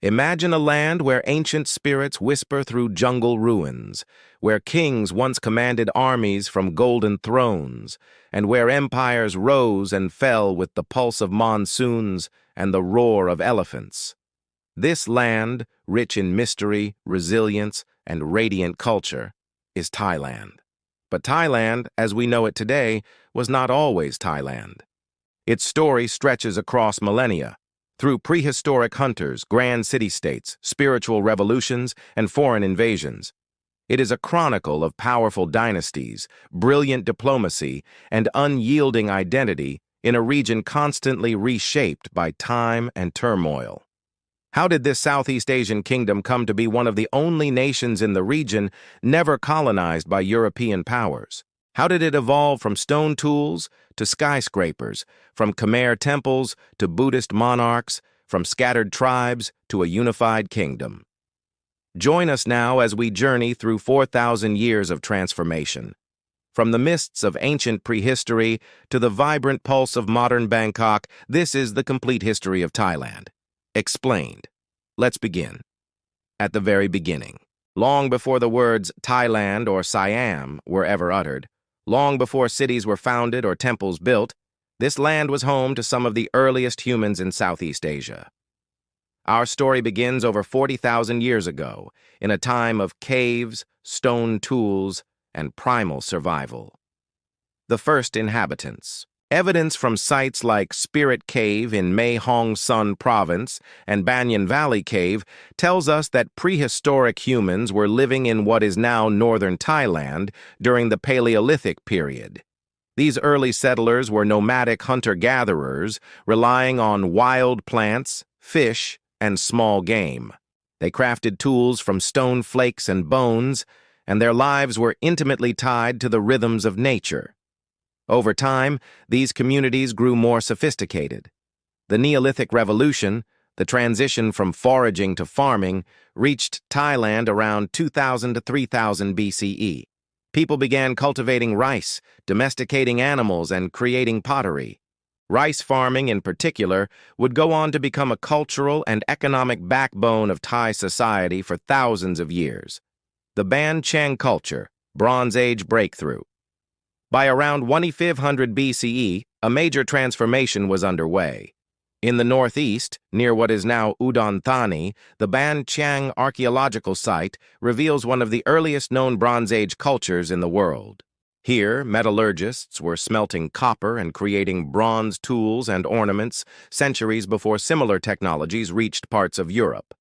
Imagine a land where ancient spirits whisper through jungle ruins, where kings once commanded armies from golden thrones, and where empires rose and fell with the pulse of monsoons and the roar of elephants. This land, rich in mystery, resilience, and radiant culture, is Thailand. But Thailand, as we know it today, was not always Thailand. Its story stretches across millennia, through prehistoric hunters, grand city-states, spiritual revolutions, and foreign invasions. It is a chronicle of powerful dynasties, brilliant diplomacy, and unyielding identity in a region constantly reshaped by time and turmoil. How did this Southeast Asian kingdom come to be one of the only nations in the region never colonized by European powers? How did it evolve from stone tools to skyscrapers, from Khmer temples to Buddhist monarchs, from scattered tribes to a unified kingdom? Join us now as we journey through 4,000 years of transformation. From the mists of ancient prehistory to the vibrant pulse of modern Bangkok, this is the complete history of Thailand. Explained. Let's begin. At the very beginning, long before the words Thailand or Siam were ever uttered, long before cities were founded or temples built, this land was home to some of the earliest humans in Southeast Asia. Our story begins over 40,000 years ago, in a time of caves, stone tools, and primal survival. The first inhabitants. Evidence from sites like Spirit Cave in Mae Hong Son Province and Banyan Valley Cave tells us that prehistoric humans were living in what is now northern Thailand during the Paleolithic period. These early settlers were nomadic hunter-gatherers, relying on wild plants, fish, and small game. They crafted tools from stone flakes and bones, and their lives were intimately tied to the rhythms of nature. Over time, these communities grew more sophisticated. The Neolithic Revolution, the transition from foraging to farming, reached Thailand around 2000 to 3000 BCE. People began cultivating rice, domesticating animals, and creating pottery. Rice farming, in particular, would go on to become a cultural and economic backbone of Thai society for thousands of years. The Ban Chang culture, Bronze Age breakthrough. By around 1500 BCE, a major transformation was underway. In the northeast, near what is now Udon Thani, the Ban Chang archaeological site reveals one of the earliest known Bronze Age cultures in the world. Here, metallurgists were smelting copper and creating bronze tools and ornaments centuries before similar technologies reached parts of Europe.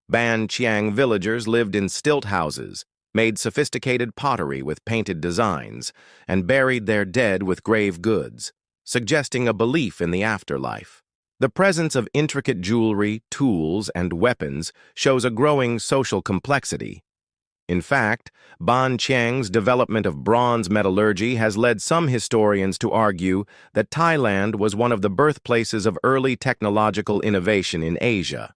Ban Chang villagers lived in stilt houses, made sophisticated pottery with painted designs, and buried their dead with grave goods, suggesting a belief in the afterlife. The presence of intricate jewelry, tools, and weapons shows a growing social complexity. In fact, Ban Chang's development of bronze metallurgy has led some historians to argue that Thailand was one of the birthplaces of early technological innovation in Asia.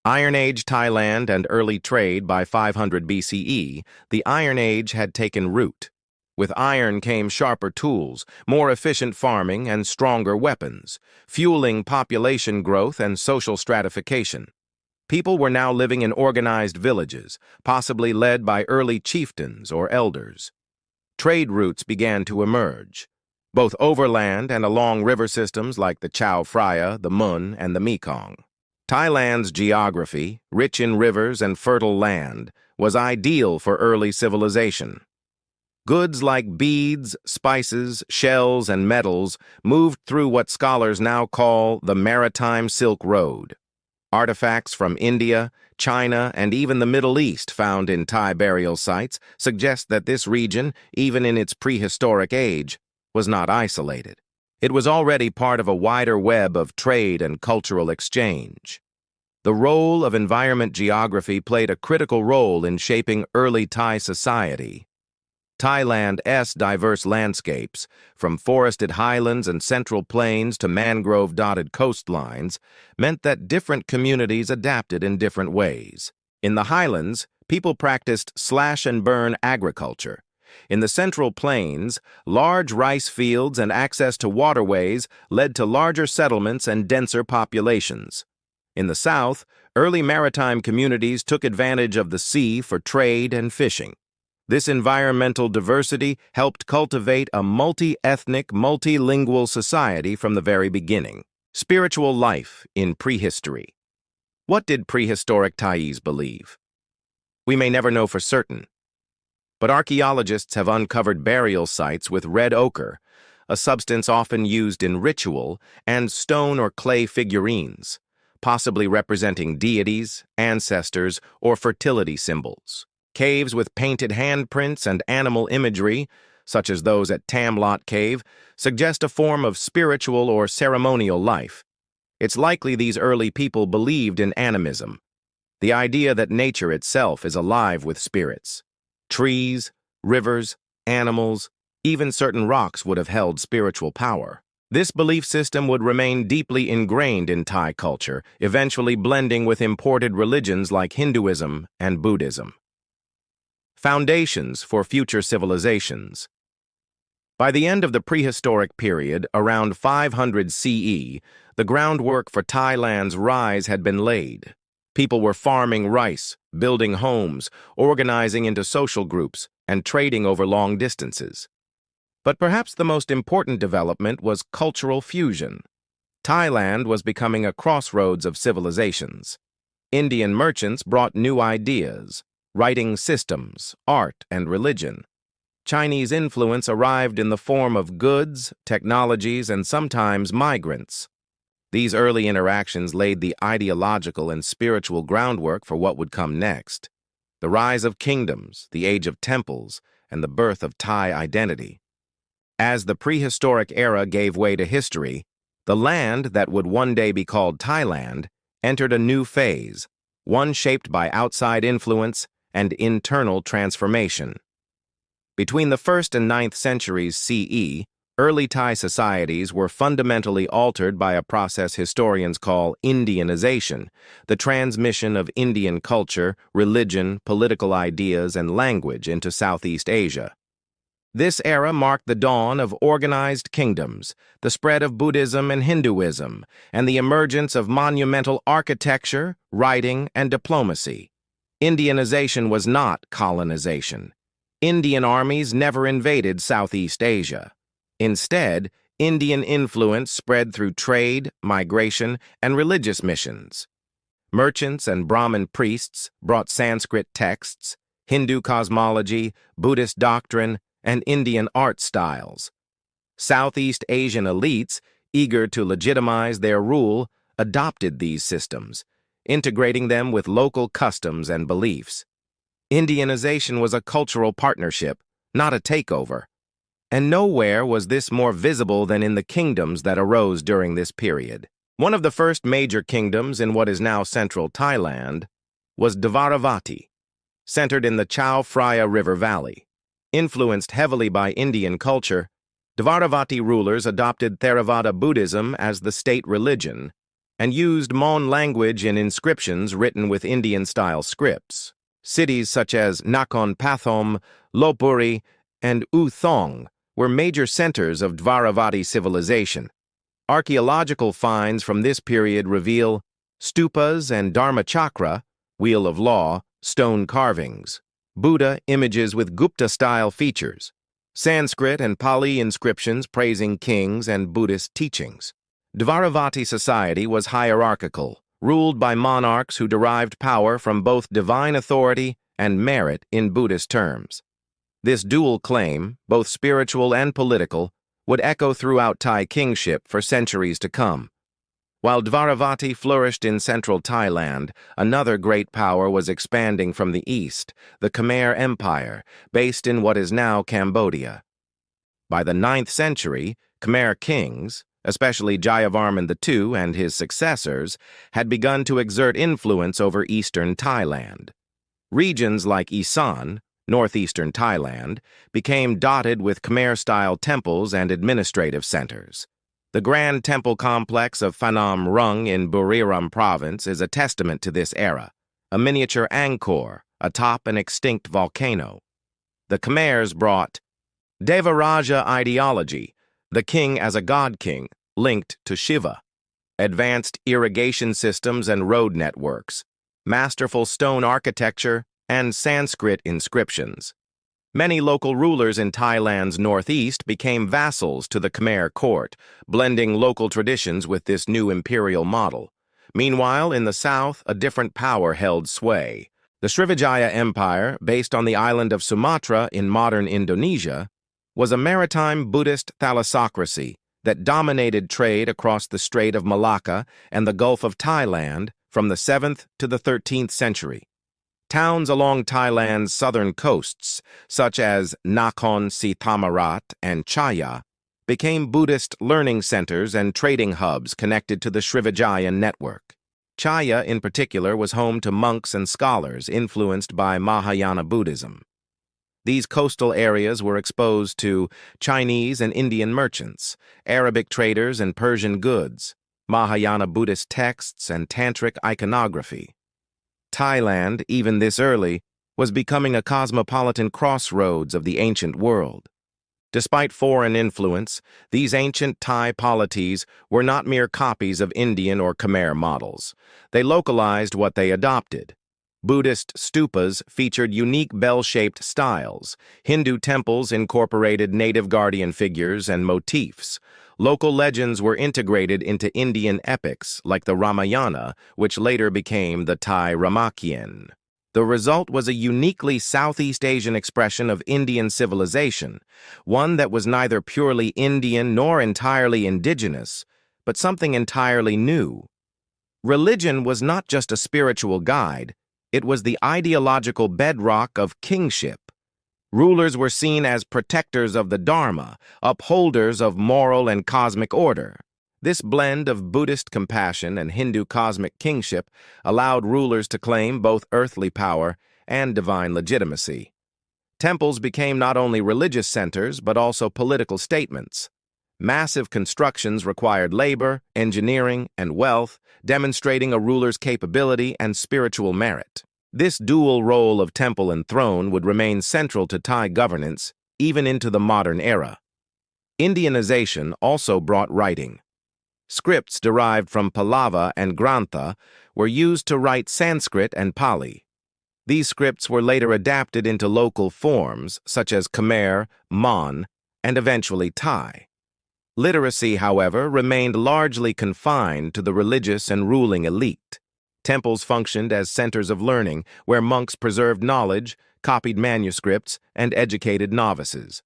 Iron Age Thailand and early trade by 500 BCE, the Iron Age had taken root. With iron came sharper tools, more efficient farming, and stronger weapons, fueling population growth and social stratification. People were now living in organized villages, possibly led by early chieftains or elders. Trade routes began to emerge, both overland and along river systems like the Chao Phraya, the Mun, and the Mekong. Thailand's geography, rich in rivers and fertile land, was ideal for early civilization. Goods like beads, spices, shells, and metals moved through what scholars now call the Maritime Silk Road. Artifacts from India, China, and even the Middle East found in Thai burial sites suggest that this region, even in its prehistoric age, was not isolated. It was already part of a wider web of trade and cultural exchange. The role of environment geography played a critical role in shaping early Thai society. Thailand's diverse landscapes, from forested highlands and central plains to mangrove-dotted coastlines, meant that different communities adapted in different ways. In the highlands, people practiced slash-and-burn agriculture. In the central plains, large rice fields and access to waterways led to larger settlements and denser populations. In the south, early maritime communities took advantage of the sea for trade and fishing. This environmental diversity helped cultivate a multi-ethnic, multilingual society from the very beginning. Spiritual life in prehistory. What did prehistoric Thais believe? We may never know for certain, but archaeologists have uncovered burial sites with red ochre, a substance often used in ritual, and stone or clay figurines, possibly representing deities, ancestors, or fertility symbols. Caves with painted handprints and animal imagery, such as those at Tamlot Cave, suggest a form of spiritual or ceremonial life. It's likely these early people believed in animism, the idea that nature itself is alive with spirits. Trees, rivers, animals, even certain rocks would have held spiritual power. This belief system would remain deeply ingrained in Thai culture, eventually blending with imported religions like Hinduism and Buddhism. Foundations for future civilizations. By the end of the prehistoric period, around 500 CE, the groundwork for Thailand's rise had been laid. People were farming rice, building homes, organizing into social groups, and trading over long distances. But perhaps the most important development was cultural fusion. Thailand was becoming a crossroads of civilizations. Indian merchants brought new ideas, writing systems, art, and religion. Chinese influence arrived in the form of goods, technologies, and sometimes migrants. These early interactions laid the ideological and spiritual groundwork for what would come next: the rise of kingdoms, the age of temples, and the birth of Thai identity. As the prehistoric era gave way to history, the land that would one day be called Thailand entered a new phase, one shaped by outside influence and internal transformation. Between the 1st and 9th centuries CE, early Thai societies were fundamentally altered by a process historians call Indianization, the transmission of Indian culture, religion, political ideas, and language into Southeast Asia. This era marked the dawn of organized kingdoms, the spread of Buddhism and Hinduism, and the emergence of monumental architecture, writing, and diplomacy. Indianization was not colonization. Indian armies never invaded Southeast Asia. Instead, Indian influence spread through trade, migration, and religious missions. Merchants and Brahmin priests brought Sanskrit texts, Hindu cosmology, Buddhist doctrine, and Indian art styles. Southeast Asian elites, eager to legitimize their rule, adopted these systems, integrating them with local customs and beliefs. Indianization was a cultural partnership, not a takeover. And nowhere was this more visible than in the kingdoms that arose during this period. One of the first major kingdoms in what is now central Thailand was Dvaravati, centered in the Chao Phraya River Valley. Influenced heavily by Indian culture, Dvaravati rulers adopted Theravada Buddhism as the state religion and used Mon language in inscriptions written with Indian-style scripts. Cities such as Nakhon Pathom, Lopburi, and U Thong were major centers of Dvaravati civilization. Archaeological finds from this period reveal stupas and Dharmachakra, wheel of law, stone carvings, Buddha images with Gupta-style features, Sanskrit and Pali inscriptions praising kings and Buddhist teachings. Dvaravati society was hierarchical, ruled by monarchs who derived power from both divine authority and merit in Buddhist terms. This dual claim, both spiritual and political, would echo throughout Thai kingship for centuries to come. While Dvaravati flourished in central Thailand, another great power was expanding from the east, the Khmer Empire, based in what is now Cambodia. By the 9th century, Khmer kings, especially Jayavarman II and his successors, had begun to exert influence over eastern Thailand. Regions like Isan, northeastern Thailand, became dotted with Khmer-style temples and administrative centers. The Grand Temple complex of Phanom Rung in Buriram province is a testament to this era, a miniature Angkor atop an extinct volcano. The Khmers brought Devaraja ideology, the king as a god king, linked to Shiva. advanced irrigation systems and road networks, masterful stone architecture, and Sanskrit inscriptions. Many local rulers in Thailand's northeast became vassals to the Khmer court, blending local traditions with this new imperial model. Meanwhile, in the south, a different power held sway. The Srivijaya Empire, based on the island of Sumatra in modern Indonesia, was a maritime Buddhist thalassocracy that dominated trade across the Strait of Malacca and the Gulf of Thailand from the 7th to the 13th century. Towns along Thailand's southern coasts, such as Nakhon Si Thammarat and Chaya, became Buddhist learning centers and trading hubs connected to the Srivijayan network. Chaya, in particular, was home to monks and scholars influenced by Mahayana Buddhism. These coastal areas were exposed to Chinese and Indian merchants, Arabic traders and Persian goods, Mahayana Buddhist texts, and Tantric iconography. Thailand, even this early, was becoming a cosmopolitan crossroads of the ancient world. Despite foreign influence, these ancient Thai polities were not mere copies of Indian or Khmer models. They localized what they adopted. Buddhist stupas featured unique bell-shaped styles. Hindu temples incorporated native guardian figures and motifs. Local legends were integrated into Indian epics like the Ramayana, which later became the Thai Ramakien. The result was a uniquely Southeast Asian expression of Indian civilization, one that was neither purely Indian nor entirely indigenous, but something entirely new. Religion was not just a spiritual guide, it was the ideological bedrock of kingship. Rulers were seen as protectors of the Dharma, upholders of moral and cosmic order. This blend of Buddhist compassion and Hindu cosmic kingship allowed rulers to claim both earthly power and divine legitimacy. Temples became not only religious centers but also political statements. Massive constructions required labor, engineering, and wealth, demonstrating a ruler's capability and spiritual merit. This dual role of temple and throne would remain central to Thai governance even into the modern era. Indianization also brought writing. Scripts derived from Pallava and Grantha were used to write Sanskrit and Pali. These scripts were later adapted into local forms such as Khmer, Mon, and eventually Thai. Literacy, however, remained largely confined to the religious and ruling elite. Temples functioned as centers of learning where monks preserved knowledge, copied manuscripts, and educated novices.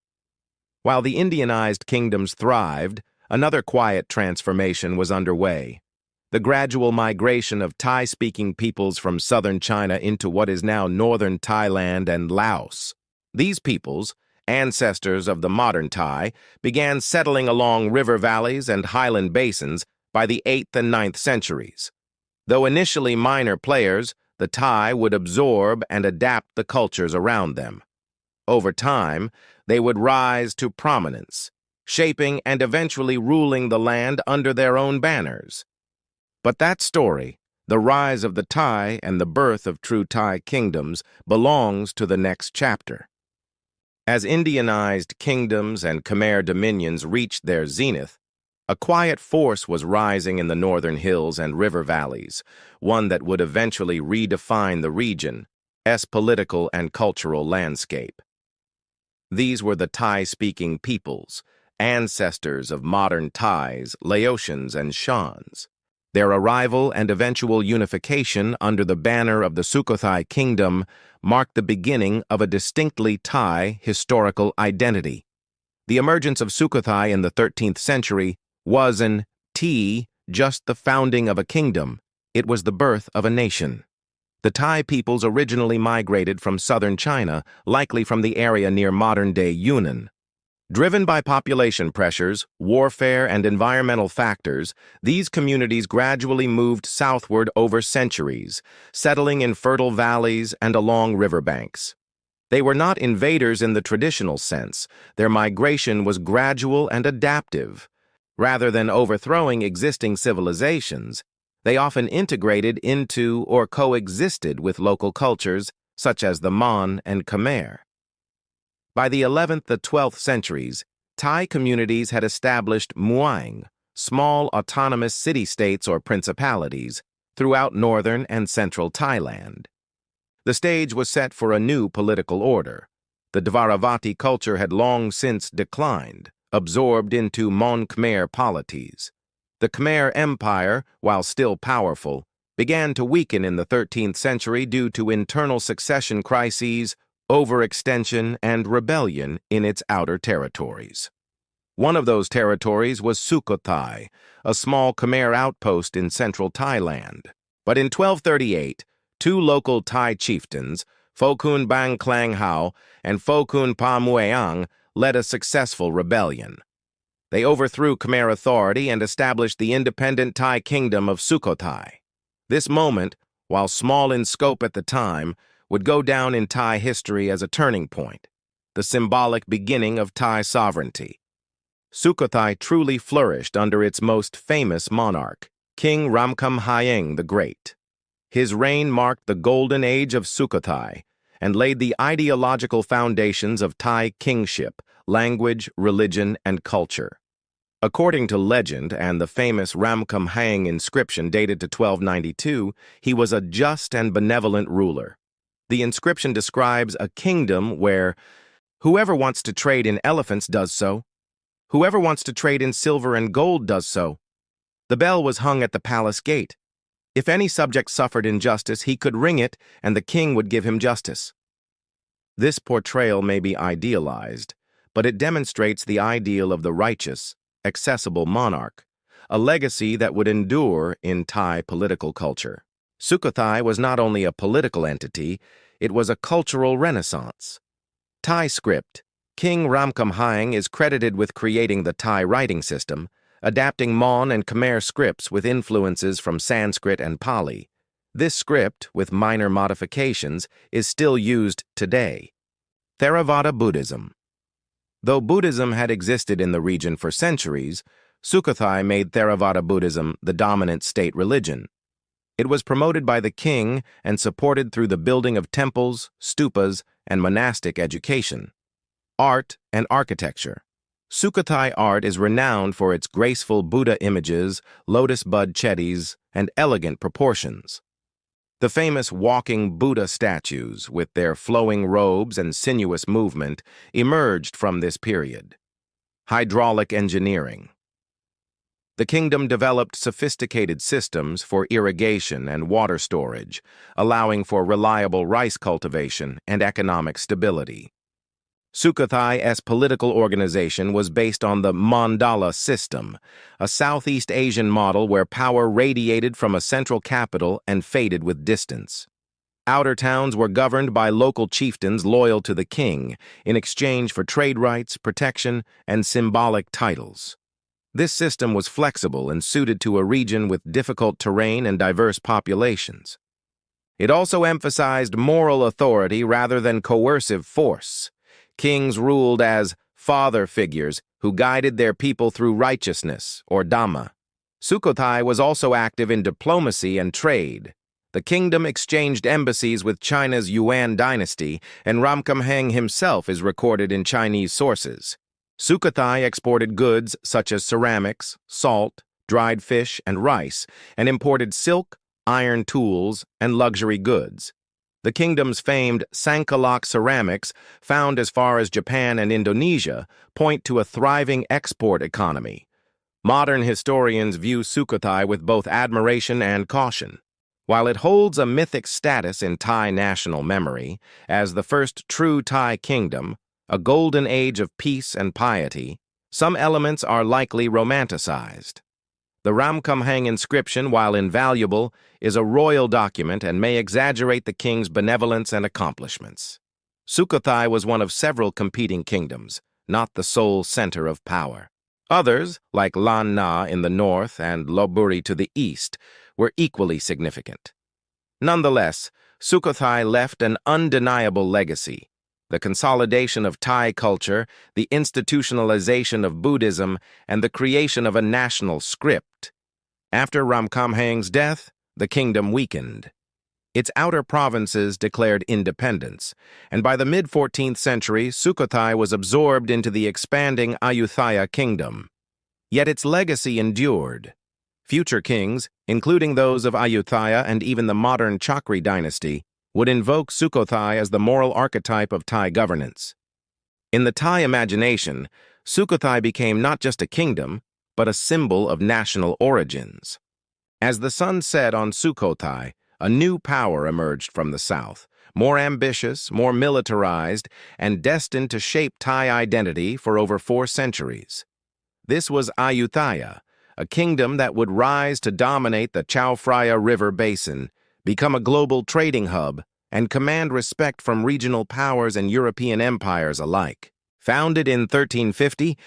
While the Indianized kingdoms thrived, another quiet transformation was underway. The gradual migration of Thai-speaking peoples from southern China into what is now northern Thailand and Laos. These peoples, ancestors of the modern Thai, began settling along river valleys and highland basins by the 8th and 9th centuries. Though initially minor players, the Thai would absorb and adapt the cultures around them. Over time, they would rise to prominence, shaping and eventually ruling the land under their own banners. But that story, the rise of the Thai and the birth of true Thai kingdoms, belongs to the next chapter. As Indianized kingdoms and Khmer dominions reached their zenith, a quiet force was rising in the northern hills and river valleys, one that would eventually redefine the region's political and cultural landscape. These were the Thai-speaking peoples, ancestors of modern Thais, Laotians, and Shans. Their arrival and eventual unification under the banner of the Sukhothai Kingdom marked the beginning of a distinctly Thai historical identity. The emergence of Sukhothai in the 13th century wasn't just the founding of a kingdom, it was the birth of a nation. The Thai peoples originally migrated from southern China, likely from the area near modern-day Yunnan. Driven by population pressures, warfare, and environmental factors, these communities gradually moved southward over centuries, settling in fertile valleys and along riverbanks. They were not invaders in the traditional sense. Their migration was gradual and adaptive. Rather than overthrowing existing civilizations, they often integrated into or coexisted with local cultures, such as the Mon and Khmer. By the 11th to 12th centuries, Thai communities had established muang, small autonomous city-states or principalities throughout northern and central Thailand. The stage was set for a new political order. The Dvaravati culture had long since declined, absorbed into Mon Khmer polities. The Khmer Empire, while still powerful, began to weaken in the 13th century due to internal succession crises, overextension, and rebellion in its outer territories. One of those territories was Sukhothai, a small Khmer outpost in central Thailand. But in 1238, two local Thai chieftains, Phokun Bang Klang Hao and Phokun Pa Mueang, led a successful rebellion. They overthrew Khmer authority and established the independent Thai kingdom of Sukhothai. This moment, while small in scope at the time, would go down in Thai history as a turning point, the symbolic beginning of Thai sovereignty. Sukhothai truly flourished under its most famous monarch, King Ramkhamhaeng the Great. His reign marked the golden age of Sukhothai and laid the ideological foundations of Thai kingship, language, religion, and culture. According to legend and the famous Ramkhamhaeng inscription dated to 1292, he was a just and benevolent ruler. The inscription describes a kingdom where whoever wants to trade in elephants does so. Whoever wants to trade in silver and gold does so. The bell was hung at the palace gate. If any subject suffered injustice, he could ring it, and the king would give him justice. This portrayal may be idealized, but it demonstrates the ideal of the righteous, accessible monarch, a legacy that would endure in Thai political culture. Sukhothai was not only a political entity, it was a cultural renaissance. Thai script. King Ramkhamhaeng is credited with creating the Thai writing system, adapting Mon and Khmer scripts with influences from Sanskrit and Pali. This script, with minor modifications, is still used today. Theravada Buddhism. Though Buddhism had existed in the region for centuries, Sukhothai made Theravada Buddhism the dominant state religion. It was promoted by the king and supported through the building of temples, stupas, and monastic education. Art and architecture. Sukhothai art is renowned for its graceful Buddha images, lotus bud chetties, and elegant proportions. The famous walking Buddha statues, with their flowing robes and sinuous movement, emerged from this period. Hydraulic engineering. The kingdom developed sophisticated systems for irrigation and water storage, allowing for reliable rice cultivation and economic stability. Sukhothai's political organization was based on the mandala system, a Southeast Asian model where power radiated from a central capital and faded with distance. Outer towns were governed by local chieftains loyal to the king in exchange for trade rights, protection, and symbolic titles. This system was flexible and suited to a region with difficult terrain and diverse populations. It also emphasized moral authority rather than coercive force. Kings ruled as father figures who guided their people through righteousness, or Dhamma. Sukhothai was also active in diplomacy and trade. The kingdom exchanged embassies with China's Yuan dynasty, and Ramkhamhaeng himself is recorded in Chinese sources. Sukhothai exported goods such as ceramics, salt, dried fish, and rice, and imported silk, iron tools, and luxury goods. The kingdom's famed Sangkalak ceramics, found as far as Japan and Indonesia, point to a thriving export economy. Modern historians view Sukhothai with both admiration and caution. While it holds a mythic status in Thai national memory as the first true Thai kingdom, a golden age of peace and piety, some elements are likely romanticized. The Ramkhamhaeng inscription, while invaluable, is a royal document and may exaggerate the king's benevolence and accomplishments. Sukhothai was one of several competing kingdoms, not the sole center of power. Others, like Lan Na in the north and Thonburi to the east, were equally significant. Nonetheless, Sukhothai left an undeniable legacy: the consolidation of Thai culture, the institutionalization of Buddhism, and the creation of a national script. After Ramkhamhaeng's death, the kingdom weakened. Its outer provinces declared independence, and by the mid-14th century, Sukhothai was absorbed into the expanding Ayutthaya Kingdom. Yet its legacy endured. Future kings, including those of Ayutthaya and even the modern Chakri dynasty, would invoke Sukhothai as the moral archetype of Thai governance. In the Thai imagination, Sukhothai became not just a kingdom, but a symbol of national origins. As the sun set on Sukhothai, a new power emerged from the south, more ambitious, more militarized, and destined to shape Thai identity for over 4 centuries. This was Ayutthaya, a kingdom that would rise to dominate the Chao Phraya River basin, become a global trading hub, and command respect from regional powers and European empires alike. Founded in 1350,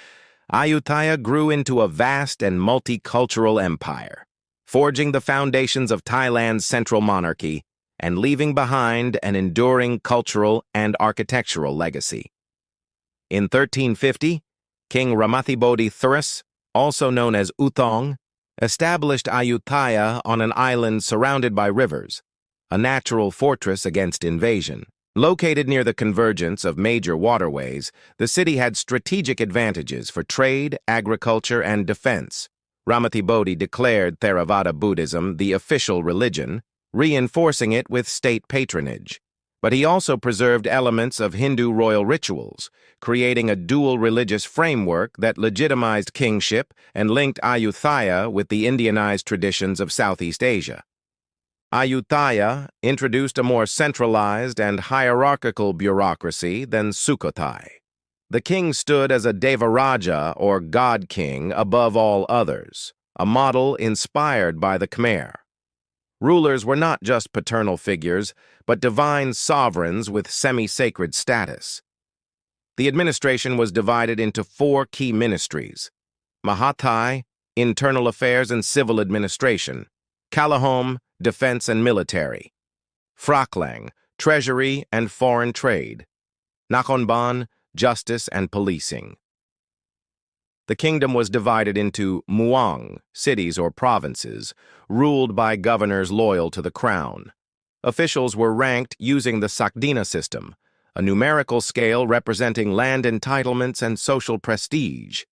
Ayutthaya grew into a vast and multicultural empire, forging the foundations of Thailand's central monarchy and leaving behind an enduring cultural and architectural legacy. In 1350, King Rama V, also known as Uthong, established Ayutthaya on an island surrounded by rivers, a natural fortress against invasion. Located near the convergence of major waterways, the city had strategic advantages for trade, agriculture, and defense. Rama V declared Theravada Buddhism the official religion, reinforcing it with state patronage. But he also preserved elements of Hindu royal rituals, creating a dual religious framework that legitimized kingship and linked Ayutthaya with the Indianized traditions of Southeast Asia. Ayutthaya introduced a more centralized and hierarchical bureaucracy than Sukhothai. The king stood as a Devaraja, or god king, above all others, a model inspired by the Khmer. Rulers were not just paternal figures, but divine sovereigns with semi-sacred status. The administration was divided into 4 key ministries: Mahathai, internal affairs and civil administration; Kalahom, defense and military; Phrakhlang, treasury and foreign trade; Nakhonban, justice and policing. The kingdom was divided into muang, cities or provinces, ruled by governors loyal to the crown. Officials were ranked using the Sakdina system, a numerical scale representing land entitlements and social prestige.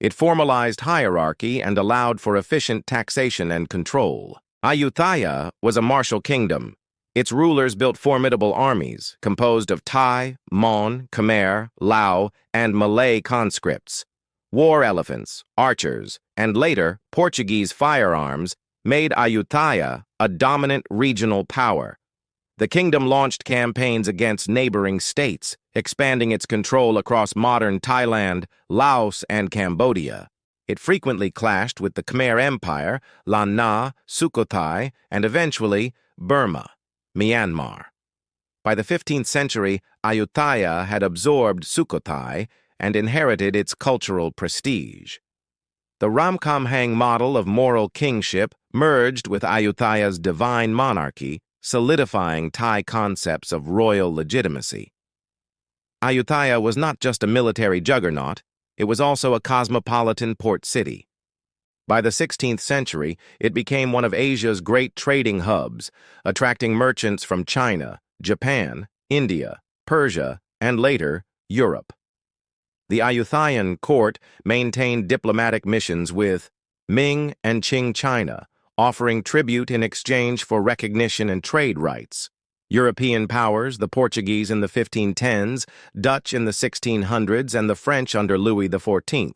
It formalized hierarchy and allowed for efficient taxation and control. Ayutthaya was a martial kingdom. Its rulers built formidable armies, composed of Thai, Mon, Khmer, Lao, and Malay conscripts. War elephants, archers, and later Portuguese firearms made Ayutthaya a dominant regional power. The kingdom launched campaigns against neighboring states, expanding its control across modern Thailand, Laos, and Cambodia. It frequently clashed with the Khmer Empire, Lan Na, Sukhothai, and eventually Burma, Myanmar. By the 15th century, Ayutthaya had absorbed Sukhothai and inherited its cultural prestige. The Ramkhamhaeng model of moral kingship merged with Ayutthaya's divine monarchy, solidifying Thai concepts of royal legitimacy. Ayutthaya was not just a military juggernaut, it was also a cosmopolitan port city. By the 16th century, it became one of Asia's great trading hubs, attracting merchants from China, Japan, India, Persia, and later, Europe. The Ayutthayan court maintained diplomatic missions with Ming and Qing China, offering tribute in exchange for recognition and trade rights. European powers, the Portuguese in the 1510s, Dutch in the 1600s, and the French under Louis XIV.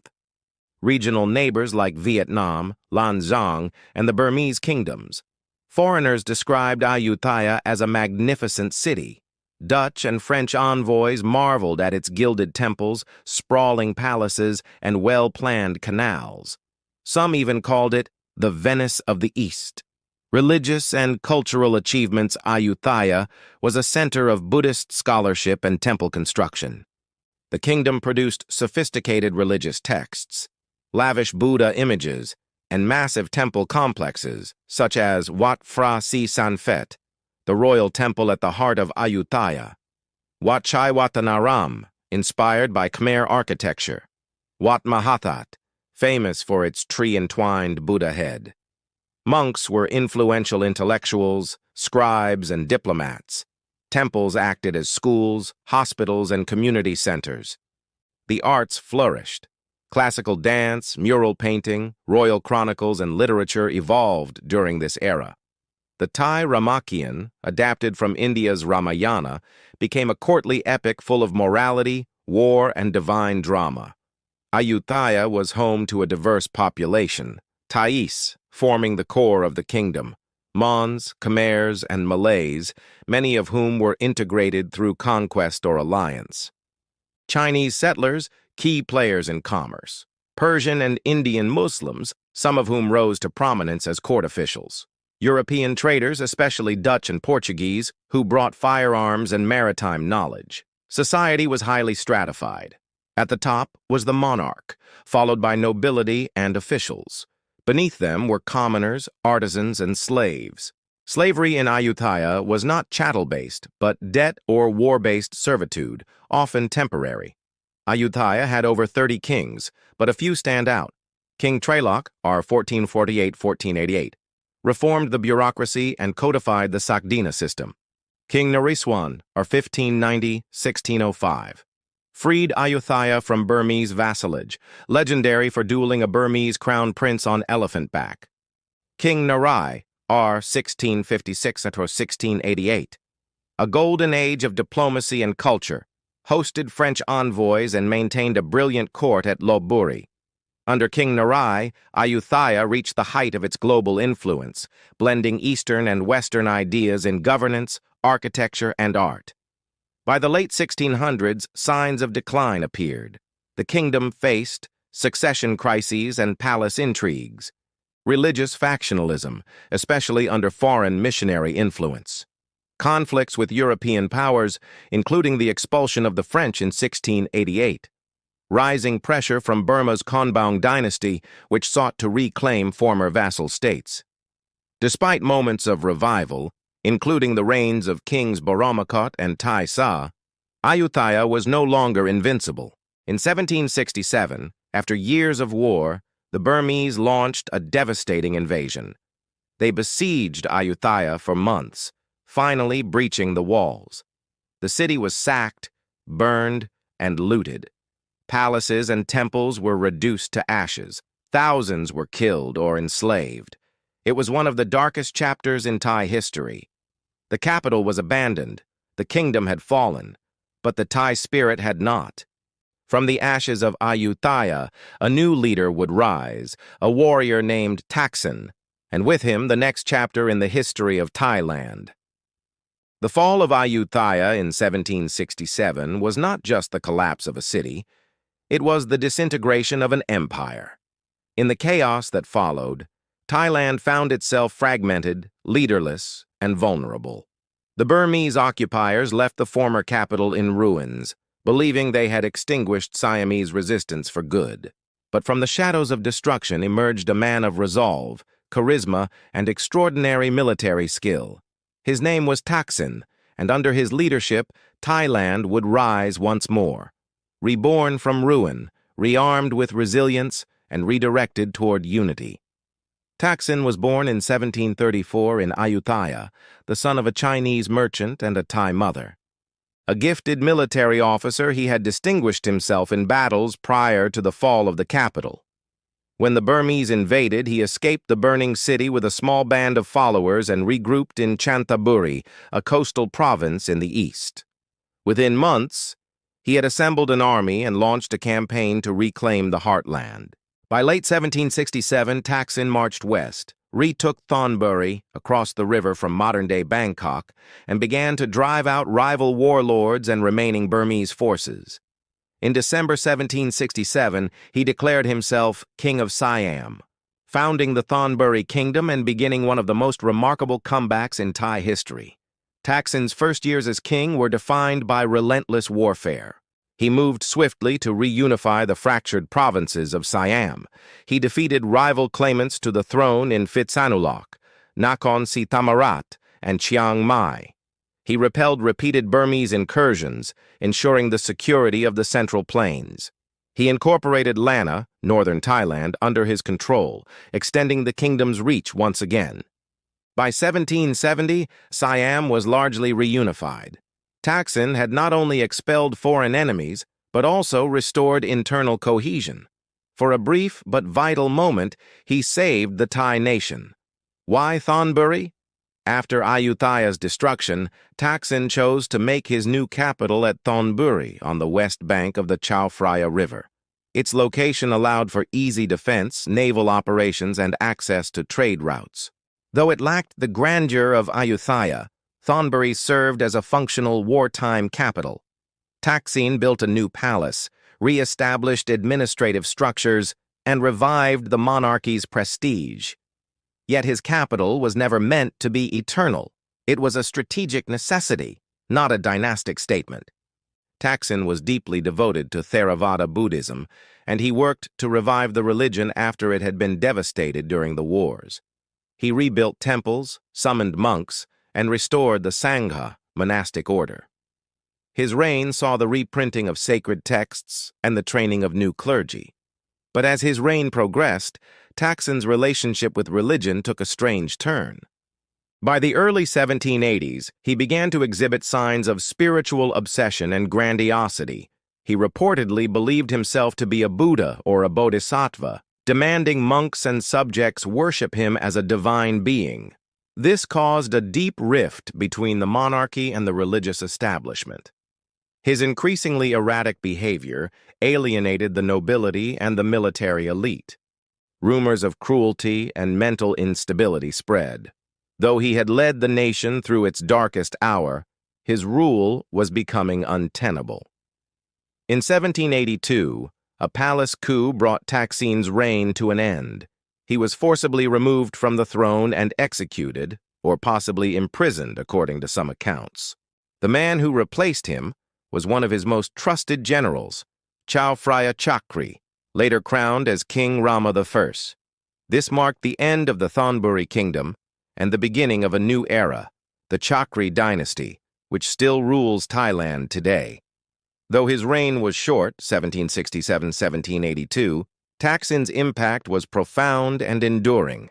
Regional neighbors like Vietnam, Lan Xang, and the Burmese kingdoms. Foreigners described Ayutthaya as a magnificent city. Dutch and French envoys marveled at its gilded temples, sprawling palaces, and well-planned canals. Some even called it the Venice of the East. Religious and cultural achievements, Ayutthaya was a center of Buddhist scholarship and temple construction. The kingdom produced sophisticated religious texts, lavish Buddha images, and massive temple complexes, such as Wat Phra Si Sanphet, the royal temple at the heart of Ayutthaya; Wat Chai Watanaram, inspired by Khmer architecture; Wat Mahathat, famous for its tree-entwined Buddha head. Monks were influential intellectuals, scribes, and diplomats. Temples acted as schools, hospitals, and community centers. The arts flourished. Classical dance, mural painting, royal chronicles, and literature evolved during this era. The Thai Ramakien, adapted from India's Ramayana, became a courtly epic full of morality, war, and divine drama. Ayutthaya was home to a diverse population, Thais forming the core of the kingdom, Mons, Khmers, and Malays, many of whom were integrated through conquest or alliance. Chinese settlers, key players in commerce. Persian and Indian Muslims, some of whom rose to prominence as court officials. European traders, especially Dutch and Portuguese, who brought firearms and maritime knowledge. Society was highly stratified. At the top was the monarch, followed by nobility and officials. Beneath them were commoners, artisans, and slaves. Slavery in Ayutthaya was not chattel-based, but debt or war-based servitude, often temporary. Ayutthaya had over 30 kings, but a few stand out. King Trailok, r. 1448-1488, reformed the bureaucracy and codified the Sakdina system. King Nariswan, r. 1590-1605, freed Ayutthaya from Burmese vassalage, legendary for dueling a Burmese crown prince on elephant back. King Narai, r. 1656-1688, a golden age of diplomacy and culture, hosted French envoys and maintained a brilliant court at Thonburi. Under King Narai, Ayutthaya reached the height of its global influence, blending Eastern and Western ideas in governance, architecture, and art. By the late 1600s, signs of decline appeared. The kingdom faced succession crises and palace intrigues, religious factionalism, especially under foreign missionary influence, conflicts with European powers, including the expulsion of the French in 1688, rising pressure from Burma's Konbaung dynasty, which sought to reclaim former vassal states. Despite moments of revival, including the reigns of Kings Boromakot and Tai Sa, Ayutthaya was no longer invincible. In 1767, after years of war, the Burmese launched a devastating invasion. They besieged Ayutthaya for months, finally breaching the walls. The city was sacked, burned, and looted. Palaces and temples were reduced to ashes. Thousands were killed or enslaved. It was one of the darkest chapters in Thai history. The capital was abandoned. The kingdom had fallen, but the Thai spirit had not. From the ashes of Ayutthaya, a new leader would rise, a warrior named Thaksin, and with him the next chapter in the history of Thailand. The fall of Ayutthaya in 1767 was not just the collapse of a city. It was the disintegration of an empire. In the chaos that followed, Thailand found itself fragmented, leaderless, and vulnerable. The Burmese occupiers left the former capital in ruins, believing they had extinguished Siamese resistance for good. But from the shadows of destruction emerged a man of resolve, charisma, and extraordinary military skill. His name was Thaksin, and under his leadership, Thailand would rise once more. Reborn from ruin, rearmed with resilience, and redirected toward unity. Thaksin was born in 1734 in Ayutthaya, the son of a Chinese merchant and a Thai mother. A gifted military officer, he had distinguished himself in battles prior to the fall of the capital. When the Burmese invaded, he escaped the burning city with a small band of followers and regrouped in Thonburi, a coastal province in the east. Within months, he had assembled an army and launched a campaign to reclaim the heartland. By late 1767, Thaksin marched west, retook Thonburi across the river from modern-day Bangkok, and began to drive out rival warlords and remaining Burmese forces. In December 1767, he declared himself King of Siam, founding the Thonburi Kingdom and beginning one of the most remarkable comebacks in Thai history. Thaksin's first years as king were defined by relentless warfare. He moved swiftly to reunify the fractured provinces of Siam. He defeated rival claimants to the throne in Phitsanulok, Nakhon Si Thammarat, and Chiang Mai. He repelled repeated Burmese incursions, ensuring the security of the Central Plains. He incorporated Lanna, northern Thailand, under his control, extending the kingdom's reach once again. By 1770, Siam was largely reunified. Thaksin had not only expelled foreign enemies, but also restored internal cohesion. For a brief but vital moment, he saved the Thai nation. Why Thonburi? After Ayutthaya's destruction, Thaksin chose to make his new capital at Thonburi on the west bank of the Chao Phraya River. Its location allowed for easy defense, naval operations, and access to trade routes. Though it lacked the grandeur of Ayutthaya, Thonburi served as a functional wartime capital. Thaksin built a new palace, re-established administrative structures, and revived the monarchy's prestige. Yet his capital was never meant to be eternal. It was a strategic necessity, not a dynastic statement. Thaksin was deeply devoted to Theravada Buddhism, and he worked to revive the religion after it had been devastated during the wars. He rebuilt temples, summoned monks, and restored the Sangha, monastic order. His reign saw the reprinting of sacred texts and the training of new clergy. But as his reign progressed, Thaksin's relationship with religion took a strange turn. By the early 1780s, he began to exhibit signs of spiritual obsession and grandiosity. He reportedly believed himself to be a Buddha or a Bodhisattva, demanding monks and subjects worship him as a divine being. This caused a deep rift between the monarchy and the religious establishment. His increasingly erratic behavior alienated the nobility and the military elite. Rumors of cruelty and mental instability spread. Though he had led the nation through its darkest hour, his rule was becoming untenable. In 1782, a palace coup brought Thaksin's reign to an end. He was forcibly removed from the throne and executed, or possibly imprisoned, according to some accounts. The man who replaced him was one of his most trusted generals, Chao Phraya Chakri, later crowned as King Rama V. This marked the end of the Thonburi Kingdom and the beginning of a new era, the Chakri dynasty, which still rules Thailand today. Though his reign was short, 1767–1782, Thaksin's impact was profound and enduring.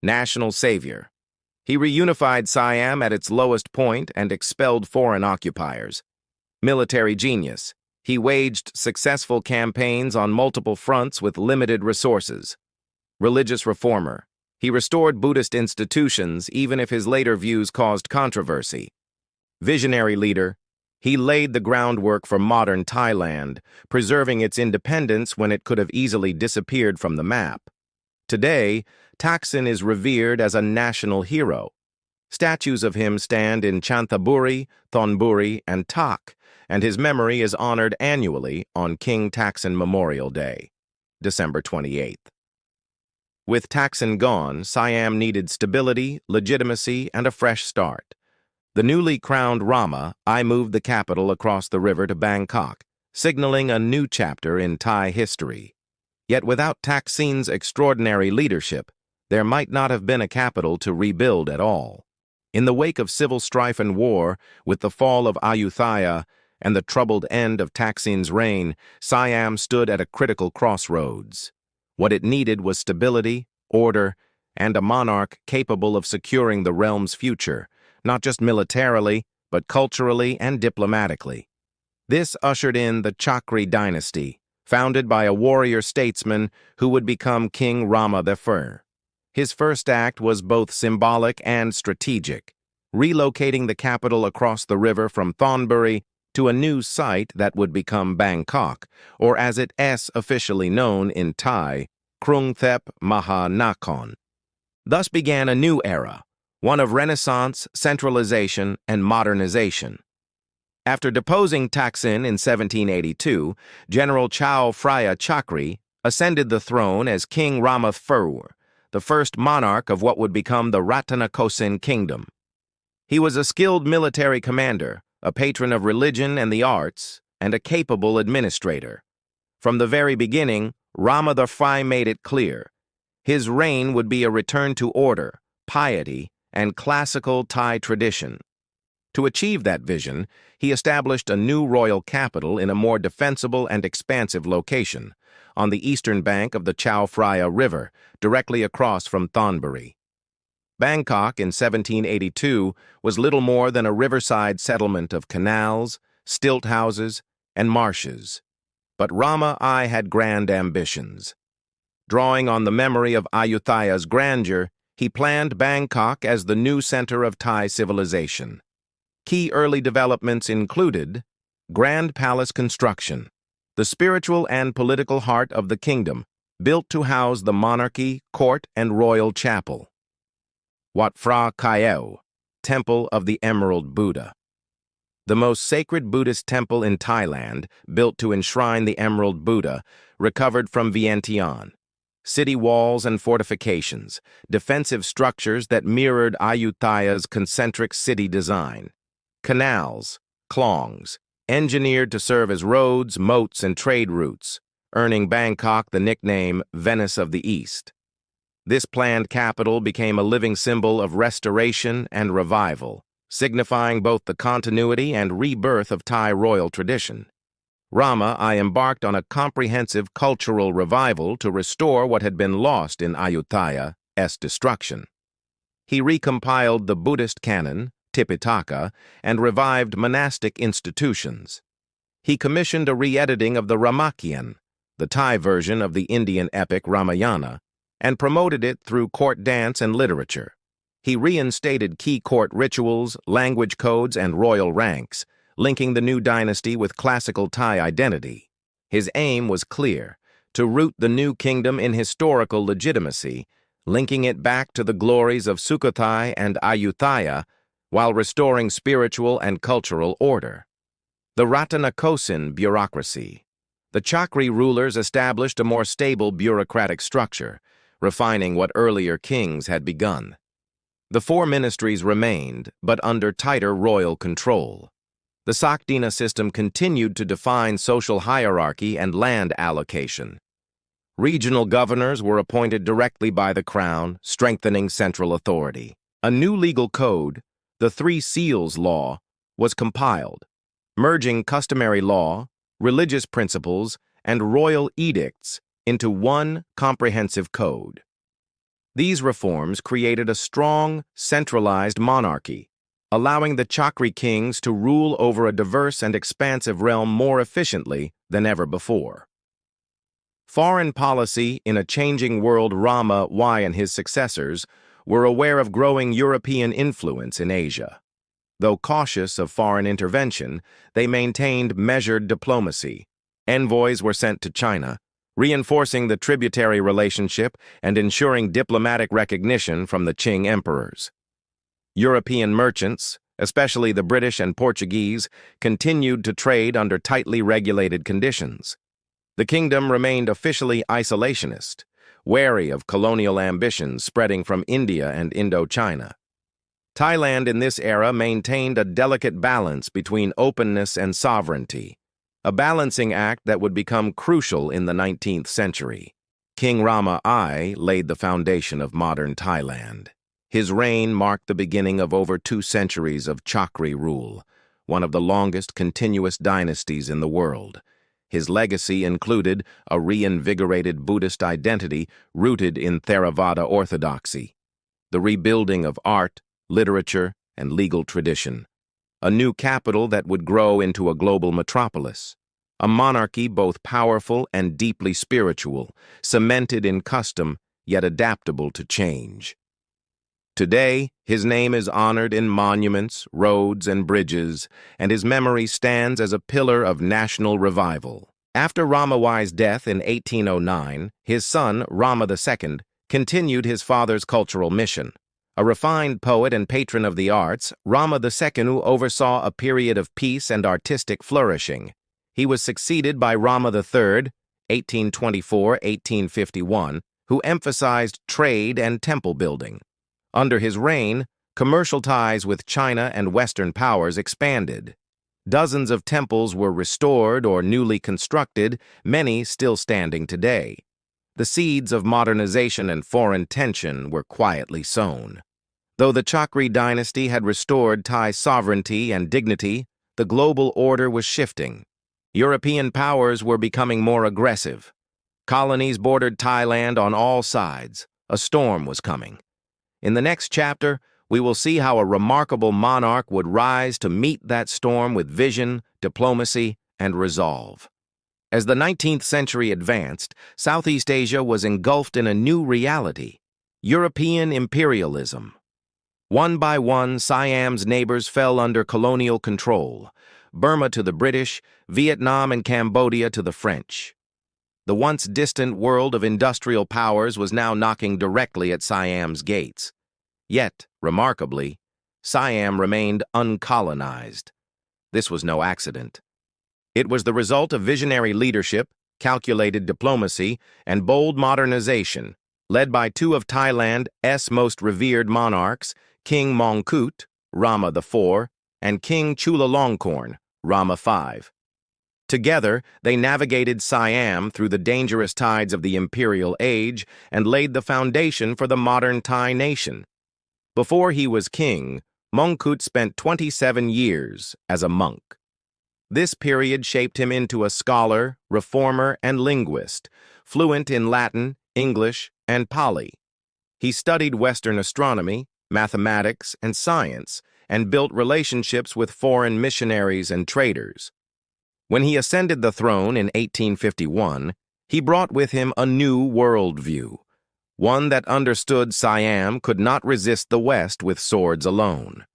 National savior. He reunified Siam at its lowest point and expelled foreign occupiers. Military genius. He waged successful campaigns on multiple fronts with limited resources. Religious reformer. He restored Buddhist institutions even if his later views caused controversy. Visionary leader. He laid the groundwork for modern Thailand, preserving its independence when it could have easily disappeared from the map. Today, Thaksin is revered as a national hero. Statues of him stand in Chanthaburi, Thonburi, and Tak, and his memory is honored annually on King Thaksin Memorial Day, December 28th. With Thaksin gone, Siam needed stability, legitimacy, and a fresh start. The newly crowned Rama I moved the capital across the river to Bangkok, signaling a new chapter in Thai history. Yet without Thaksin's extraordinary leadership, there might not have been a capital to rebuild at all. In the wake of civil strife and war, with the fall of Ayutthaya and the troubled end of Thaksin's reign, Siam stood at a critical crossroads. What it needed was stability, order, and a monarch capable of securing the realm's future, not just militarily, but culturally and diplomatically. This ushered in the Chakri dynasty, founded by a warrior statesman who would become King Rama V. His first act was both symbolic and strategic, relocating the capital across the river from Thonburi to a new site that would become Bangkok, or as it is officially known in Thai, Krung Thep Maha Nakhon. Thus began a new era, one of renaissance, centralization, and modernization. After deposing Thaksin in 1782, General Chao Phraya Chakri ascended the throne as King Rama V, the first monarch of what would become the Ratanakosin Kingdom. He was a skilled military commander, a patron of religion and the arts, and a capable administrator. From the very beginning, Rama V made it clear. His reign would be a return to order, piety, and classical Thai tradition. To achieve that vision, he established a new royal capital in a more defensible and expansive location, on the eastern bank of the Chao Phraya River, directly across from Thonburi. Bangkok in 1782 was little more than a riverside settlement of canals, stilt houses, and marshes. But Rama I had grand ambitions. Drawing on the memory of Ayutthaya's grandeur, he planned Bangkok as the new center of Thai civilization. Key early developments included Grand Palace construction, the spiritual and political heart of the kingdom, built to house the monarchy, court, and royal chapel. Wat Phra Kaeo, Temple of the Emerald Buddha. The most sacred Buddhist temple in Thailand, built to enshrine the Emerald Buddha, recovered from Vientiane. City walls and fortifications, defensive structures that mirrored Ayutthaya's concentric city design. Canals, klongs, engineered to serve as roads, moats, and trade routes, earning Bangkok the nickname Venice of the East. This planned capital became a living symbol of restoration and revival, signifying both the continuity and rebirth of Thai royal tradition. Rama I embarked on a comprehensive cultural revival to restore what had been lost in Ayutthaya's destruction. He recompiled the Buddhist canon, Tipitaka, and revived monastic institutions. He commissioned a re-editing of the Ramakien, the Thai version of the Indian epic Ramayana, and promoted it through court dance and literature. He reinstated key court rituals, language codes, and royal ranks, linking the new dynasty with classical Thai identity. His aim was clear: to root the new kingdom in historical legitimacy, linking it back to the glories of Sukhothai and Ayutthaya, while restoring spiritual and cultural order. The Ratanakosin bureaucracy. The Chakri rulers established a more stable bureaucratic structure, refining what earlier kings had begun. The four ministries remained, but under tighter royal control. The Sakdina system continued to define social hierarchy and land allocation. Regional governors were appointed directly by the crown, strengthening central authority. A new legal code, the Three Seals Law, was compiled, merging customary law, religious principles, and royal edicts into one comprehensive code. These reforms created a strong, centralized monarchy, allowing the Chakri kings to rule over a diverse and expansive realm more efficiently than ever before. Foreign policy in a changing world. Rama V and his successors were aware of growing European influence in Asia. Though cautious of foreign intervention, they maintained measured diplomacy. Envoys were sent to China, reinforcing the tributary relationship and ensuring diplomatic recognition from the Qing emperors. European merchants, especially the British and Portuguese, continued to trade under tightly regulated conditions. The kingdom remained officially isolationist, wary of colonial ambitions spreading from India and Indochina. Thailand in this era maintained a delicate balance between openness and sovereignty, a balancing act that would become crucial in the 19th century. King Rama I laid the foundation of modern Thailand. His reign marked the beginning of over 2 centuries of Chakri rule, one of the longest continuous dynasties in the world. His legacy included a reinvigorated Buddhist identity rooted in Theravada orthodoxy, the rebuilding of art, literature, and legal tradition, a new capital that would grow into a global metropolis, a monarchy both powerful and deeply spiritual, cemented in custom yet adaptable to change. Today, his name is honored in monuments, roads, and bridges, and his memory stands as a pillar of national revival. After Rama V's death in 1809, his son, Rama II, continued his father's cultural mission. A refined poet and patron of the arts, Rama II oversaw a period of peace and artistic flourishing. He was succeeded by Rama III, 1824-1851, who emphasized trade and temple building. Under his reign, commercial ties with China and Western powers expanded. Dozens of temples were restored or newly constructed, many still standing today. The seeds of modernization and foreign tension were quietly sown. Though the Chakri dynasty had restored Thai sovereignty and dignity, the global order was shifting. European powers were becoming more aggressive. Colonies bordered Thailand on all sides. A storm was coming. In the next chapter, we will see how a remarkable monarch would rise to meet that storm with vision, diplomacy, and resolve. As the 19th century advanced, Southeast Asia was engulfed in a new reality: European imperialism. One by one, Siam's neighbors fell under colonial control: Burma to the British, Vietnam and Cambodia to the French. The once distant world of industrial powers was now knocking directly at Siam's gates. Yet, remarkably, Siam remained uncolonized. This was no accident. It was the result of visionary leadership, calculated diplomacy, and bold modernization, led by two of Thailand's most revered monarchs, King Mongkut, Rama IV, and King Chulalongkorn, Rama V. Together, they navigated Siam through the dangerous tides of the imperial age and laid the foundation for the modern Thai nation. Before he was king, Mongkut spent 27 years as a monk. This period shaped him into a scholar, reformer, and linguist, fluent in Latin, English, and Pali. He studied Western astronomy, mathematics, and science, and built relationships with foreign missionaries and traders. When he ascended the throne in 1851, he brought with him a new worldview, one that understood Siam could not resist the West with swords alone.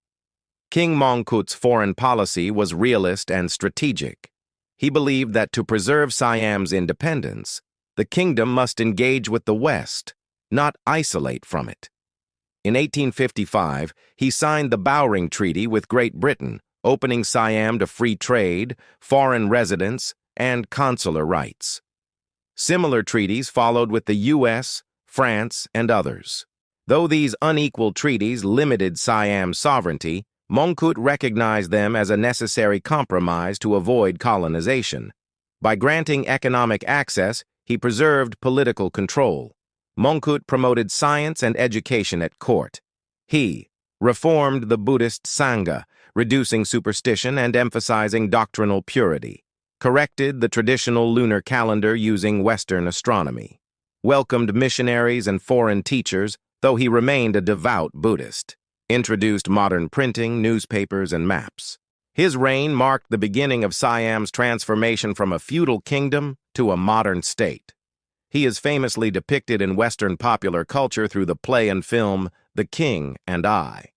King Mongkut's foreign policy was realist and strategic. He believed that to preserve Siam's independence, the kingdom must engage with the West, not isolate from it. In 1855, he signed the Bowring Treaty with Great Britain, opening Siam to free trade, foreign residence, and consular rights. Similar treaties followed with the U.S., France, and others. Though these unequal treaties limited Siam's sovereignty, Mongkut recognized them as a necessary compromise to avoid colonization. By granting economic access, he preserved political control. Mongkut promoted science and education at court. He reformed the Buddhist Sangha, reducing superstition and emphasizing doctrinal purity, corrected the traditional lunar calendar using Western astronomy, welcomed missionaries and foreign teachers, though he remained a devout Buddhist, introduced modern printing, newspapers, and maps. His reign marked the beginning of Siam's transformation from a feudal kingdom to a modern state. He is famously depicted in Western popular culture through the play and film The King and I.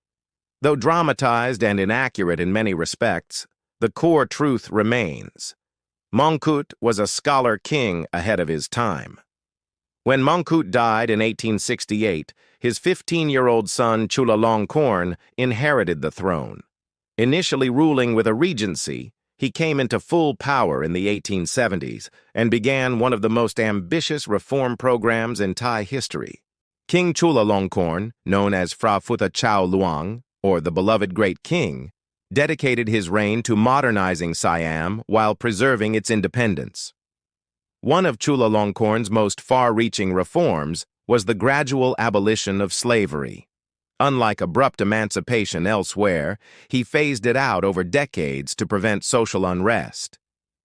Though dramatized and inaccurate in many respects, the core truth remains: Mongkut was a scholar king ahead of his time. When Mongkut died in 1868, his 15-year-old son Chulalongkorn inherited the throne. Initially ruling with a regency, he came into full power in the 1870s and began one of the most ambitious reform programs in Thai history. King Chulalongkorn, known as Phra Phutha Chau Luang, or the Beloved Great King, dedicated his reign to modernizing Siam while preserving its independence. One of Chulalongkorn's most far-reaching reforms was the gradual abolition of slavery. Unlike abrupt emancipation elsewhere, he phased it out over decades to prevent social unrest.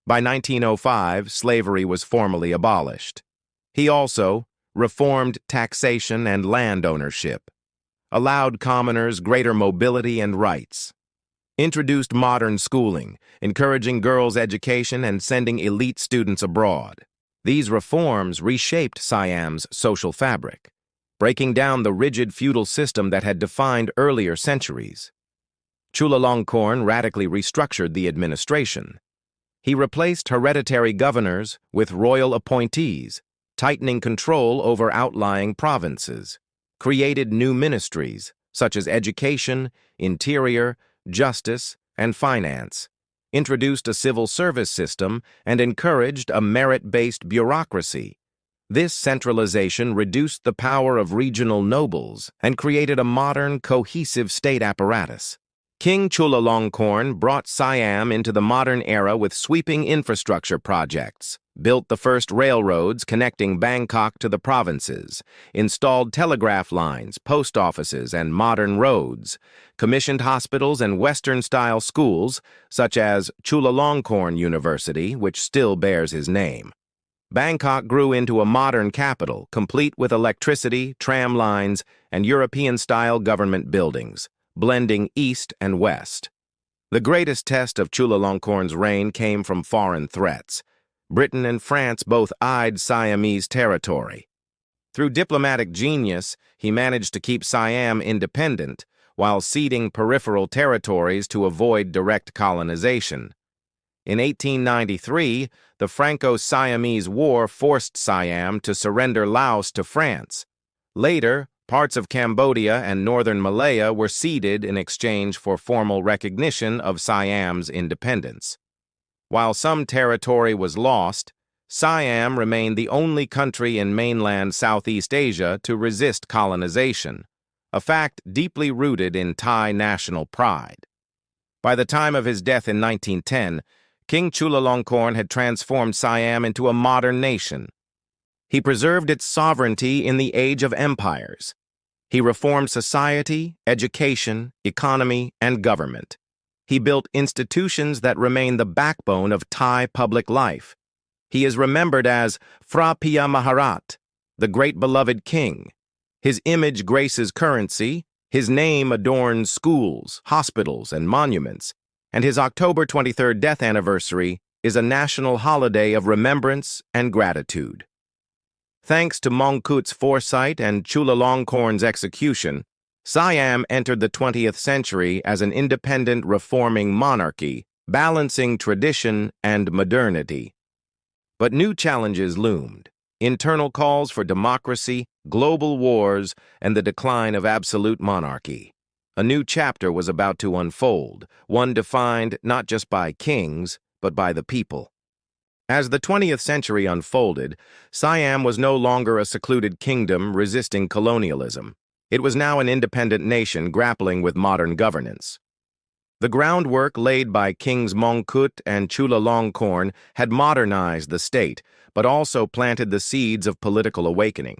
By 1905, slavery was formally abolished. He also reformed taxation and land ownership, allowed commoners greater mobility and rights, introduced modern schooling, encouraging girls' education and sending elite students abroad. These reforms reshaped Siam's social fabric, breaking down the rigid feudal system that had defined earlier centuries. Chulalongkorn radically restructured the administration. He replaced hereditary governors with royal appointees, tightening control over outlying provinces, created new ministries such as education, interior, justice, and finance, introduced a civil service system, and encouraged a merit-based bureaucracy. This centralization reduced the power of regional nobles and created a modern, cohesive state apparatus. King Chulalongkorn brought Siam into the modern era with sweeping infrastructure projects, built the first railroads connecting Bangkok to the provinces, installed telegraph lines, post offices, and modern roads, commissioned hospitals and Western-style schools, such as Chulalongkorn University, which still bears his name. Bangkok grew into a modern capital, complete with electricity, tram lines, and European-style government buildings, blending East and West. The greatest test of Chulalongkorn's reign came from foreign threats. Britain and France both eyed Siamese territory. Through diplomatic genius, he managed to keep Siam independent while ceding peripheral territories to avoid direct colonization. In 1893, the Franco-Siamese War forced Siam to surrender Laos to France. Later, parts of Cambodia and northern Malaya were ceded in exchange for formal recognition of Siam's independence. While some territory was lost, Siam remained the only country in mainland Southeast Asia to resist colonization, a fact deeply rooted in Thai national pride. By the time of his death in 1910, King Chulalongkorn had transformed Siam into a modern nation. He preserved its sovereignty in the age of empires. He reformed society, education, economy, and government. He built institutions that remain the backbone of Thai public life. He is remembered as Phra Phya Maharat, the great beloved king. His image graces currency, his name adorns schools, hospitals, and monuments, and his October 23rd death anniversary is a national holiday of remembrance and gratitude. Thanks to Mongkut's foresight and Chulalongkorn's execution, Siam entered the 20th century as an independent reforming monarchy, balancing tradition and modernity. But new challenges loomed: internal calls for democracy, global wars, and the decline of absolute monarchy. A new chapter was about to unfold, one defined not just by kings, but by the people. As the 20th century unfolded, Siam was no longer a secluded kingdom resisting colonialism. It was now an independent nation grappling with modern governance. The groundwork laid by Kings Mongkut and Chulalongkorn had modernized the state, but also planted the seeds of political awakening.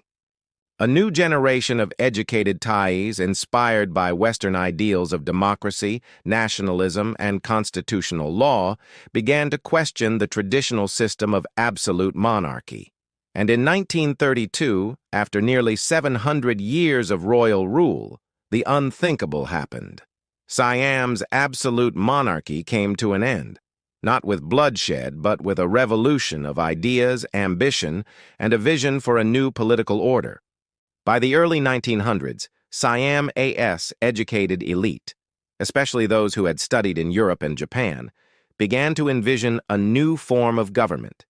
A new generation of educated Thais, inspired by Western ideals of democracy, nationalism, and constitutional law, began to question the traditional system of absolute monarchy. And in 1932, after nearly 700 years of royal rule, the unthinkable happened. Siam's absolute monarchy came to an end, not with bloodshed, but with a revolution of ideas, ambition, and a vision for a new political order. By the early 1900s, Siam's educated elite, especially those who had studied in Europe and Japan, began to envision a new form of government.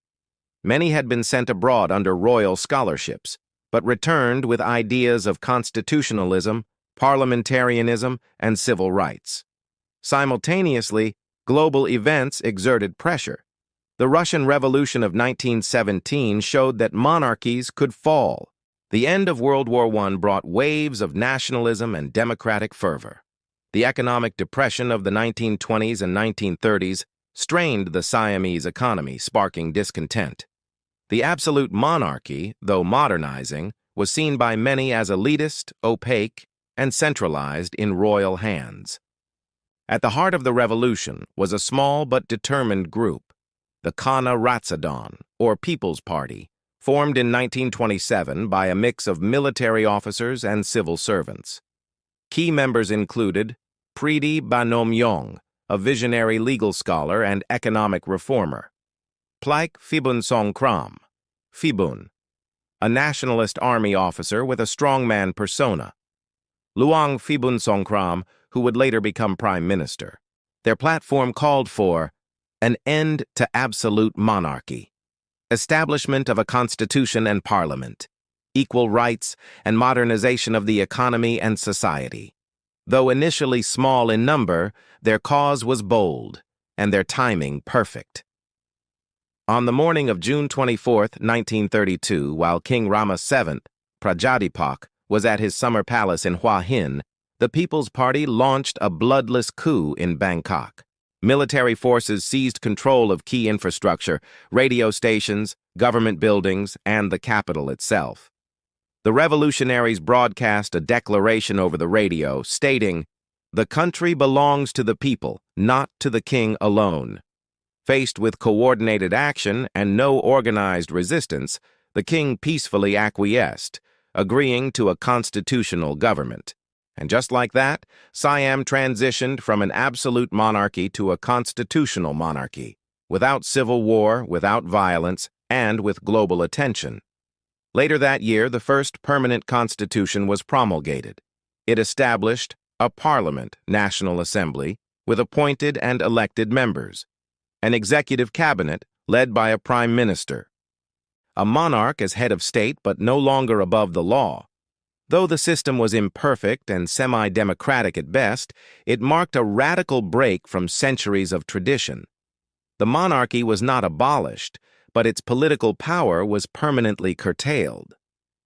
Many had been sent abroad under royal scholarships, but returned with ideas of constitutionalism, parliamentarianism, and civil rights. Simultaneously, global events exerted pressure. The Russian Revolution of 1917 showed that monarchies could fall. The end of World War I brought waves of nationalism and democratic fervor. The economic depression of the 1920s and 1930s strained the Siamese economy, sparking discontent. The absolute monarchy, though modernizing, was seen by many as elitist, opaque, and centralized in royal hands. At the heart of the revolution was a small but determined group, the Kana Ratsadon, or People's Party, formed in 1927 by a mix of military officers and civil servants. Key members included Priti Banomyong, a visionary legal scholar and economic reformer; Plaik Phibun Songkram, Phibun, a nationalist army officer with a strongman persona; Luang Phibun Songkram, who would later become prime minister. Their platform called for an end to absolute monarchy, establishment of a constitution and parliament, equal rights, and modernization of the economy and society. Though initially small in number, their cause was bold, and their timing perfect. On the morning of June 24, 1932, while King Rama VII, Prajadipak, was at his summer palace in Hua Hin, the People's Party launched a bloodless coup in Bangkok. Military forces seized control of key infrastructure, radio stations, government buildings, and the capital itself. The revolutionaries broadcast a declaration over the radio stating, "The country belongs to the people, not to the king alone." Faced with coordinated action and no organized resistance, the king peacefully acquiesced, agreeing to a constitutional government. And just like that, Siam transitioned from an absolute monarchy to a constitutional monarchy. without civil war, without violence, and with global attention. Later that year, the first permanent constitution was promulgated. It established a parliament, National Assembly, with appointed and elected members, an executive cabinet led by a prime minister, a monarch as head of state but no longer above the law. Though the system was imperfect and semi-democratic at best, it marked a radical break from centuries of tradition. The monarchy was not abolished, but its political power was permanently curtailed.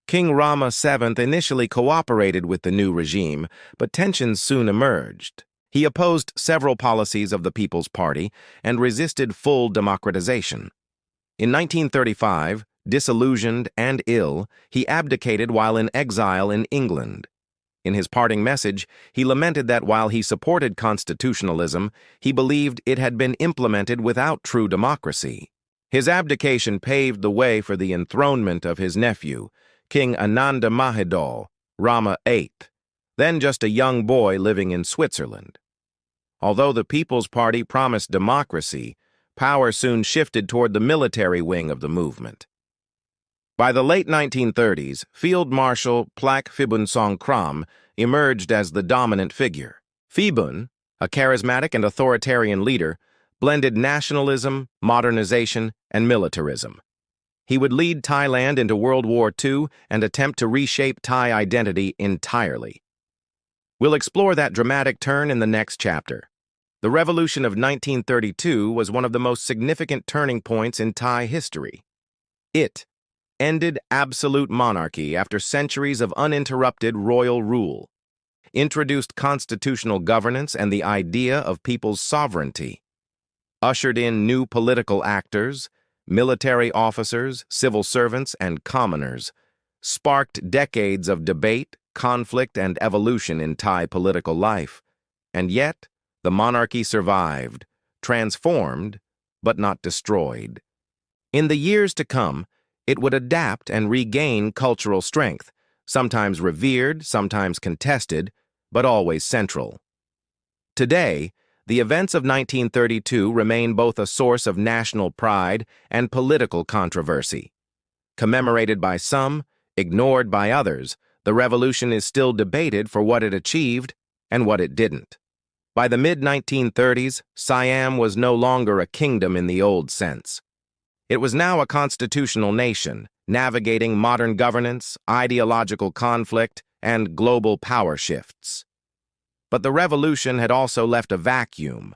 King Rama VII initially cooperated with the new regime, but tensions soon emerged. He opposed several policies of the People's Party and resisted full democratization. In 1935, disillusioned and ill, he abdicated while in exile in England. In his parting message, he lamented that while he supported constitutionalism, he believed it had been implemented without true democracy. His abdication paved the way for the enthronement of his nephew, King Ananda Mahidol, Rama VIII, then just a young boy living in Switzerland. Although the People's Party promised democracy, power soon shifted toward the military wing of the movement. By the late 1930s, Field Marshal Plak Phibun Songkhram emerged as the dominant figure. Phibun, a charismatic and authoritarian leader, blended nationalism, modernization, and militarism. He would lead Thailand into World War II and attempt to reshape Thai identity entirely. We'll explore that dramatic turn in the next chapter. The Revolution of 1932 was one of the most significant turning points in Thai history. It ended absolute monarchy after centuries of uninterrupted royal rule, introduced constitutional governance and the idea of people's sovereignty, ushered in new political actors, military officers, civil servants, and commoners, sparked decades of debate, conflict, and evolution in Thai political life. And yet, the monarchy survived, transformed, but not destroyed. In the years to come, it would adapt and regain cultural strength, sometimes revered, sometimes contested, but always central. Today, the events of 1932 remain both a source of national pride and political controversy. Commemorated by some, ignored by others, the revolution is still debated for what it achieved and what it didn't. By the mid-1930s, Siam was no longer a kingdom in the old sense. It was now a constitutional nation, navigating modern governance, ideological conflict, and global power shifts. But the revolution had also left a vacuum,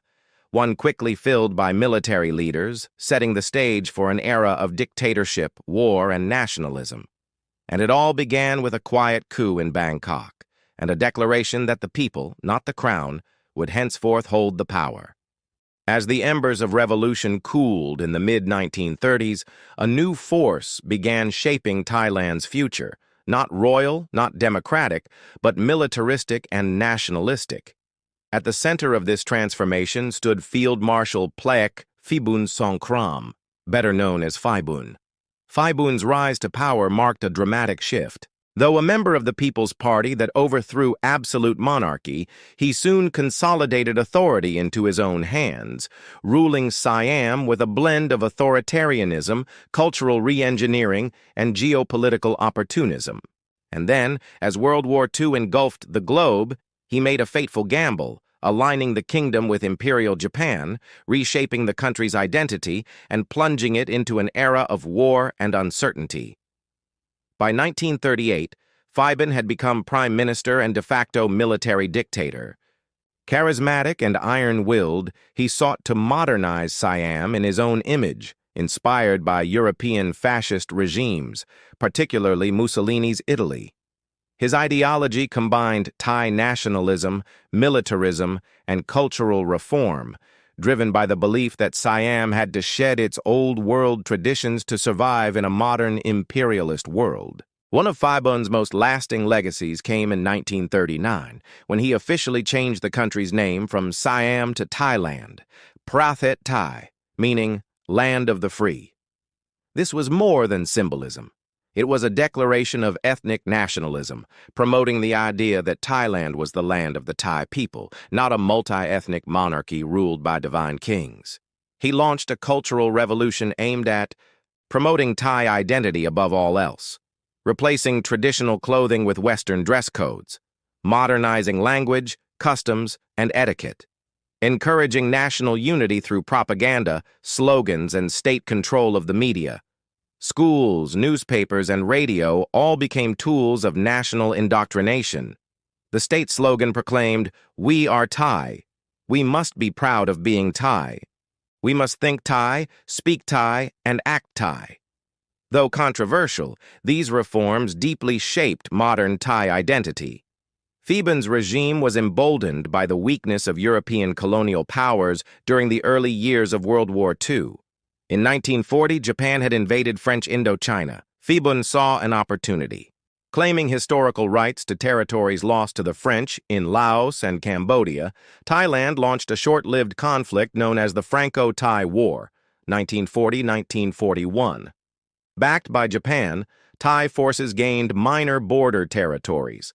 one quickly filled by military leaders, setting the stage for an era of dictatorship, war, and nationalism. And it all began with a quiet coup in Bangkok, and a declaration that the people, not the crown, would henceforth hold the power. As the embers of revolution cooled in the mid-1930s, a new force began shaping Thailand's future, not royal, not democratic, but militaristic and nationalistic. At the center of this transformation stood Field Marshal Plak Phibun Songkhram, better known as Phibun. Phibun's rise to power marked a dramatic shift. Though a member of the People's Party that overthrew absolute monarchy, he soon consolidated authority into his own hands, ruling Siam with a blend of authoritarianism, cultural re-engineering, and geopolitical opportunism. And then, as World War II engulfed the globe, he made a fateful gamble, aligning the kingdom with Imperial Japan, reshaping the country's identity, and plunging it into an era of war and uncertainty. By 1938, Phibun had become prime minister and de facto military dictator. Charismatic and iron-willed, he sought to modernize Siam in his own image, inspired by European fascist regimes, particularly Mussolini's Italy. His ideology combined Thai nationalism, militarism, and cultural reform, driven by the belief that Siam had to shed its old-world traditions to survive in a modern imperialist world. One of Phibun's most lasting legacies came in 1939, when he officially changed the country's name from Siam to Thailand, Prathet Thai, meaning land of the free. This was more than symbolism. It was a declaration of ethnic nationalism, promoting the idea that Thailand was the land of the Thai people, not a multi-ethnic monarchy ruled by divine kings. He launched a cultural revolution aimed at promoting Thai identity above all else, replacing traditional clothing with Western dress codes, modernizing language, customs, and etiquette, encouraging national unity through propaganda, slogans, and state control of the media. Schools, newspapers, and radio all became tools of national indoctrination. The state slogan proclaimed, "We are Thai. We must be proud of being Thai. We must think Thai, speak Thai, and act Thai." Though controversial, these reforms deeply shaped modern Thai identity. Pheban's regime was emboldened by the weakness of European colonial powers during the early years of World War II. In 1940, Japan had invaded French Indochina. Pheban saw an opportunity. Claiming historical rights to territories lost to the French in Laos and Cambodia, Thailand launched a short-lived conflict known as the Franco-Thai War, 1940-1941. Backed by Japan, Thai forces gained minor border territories.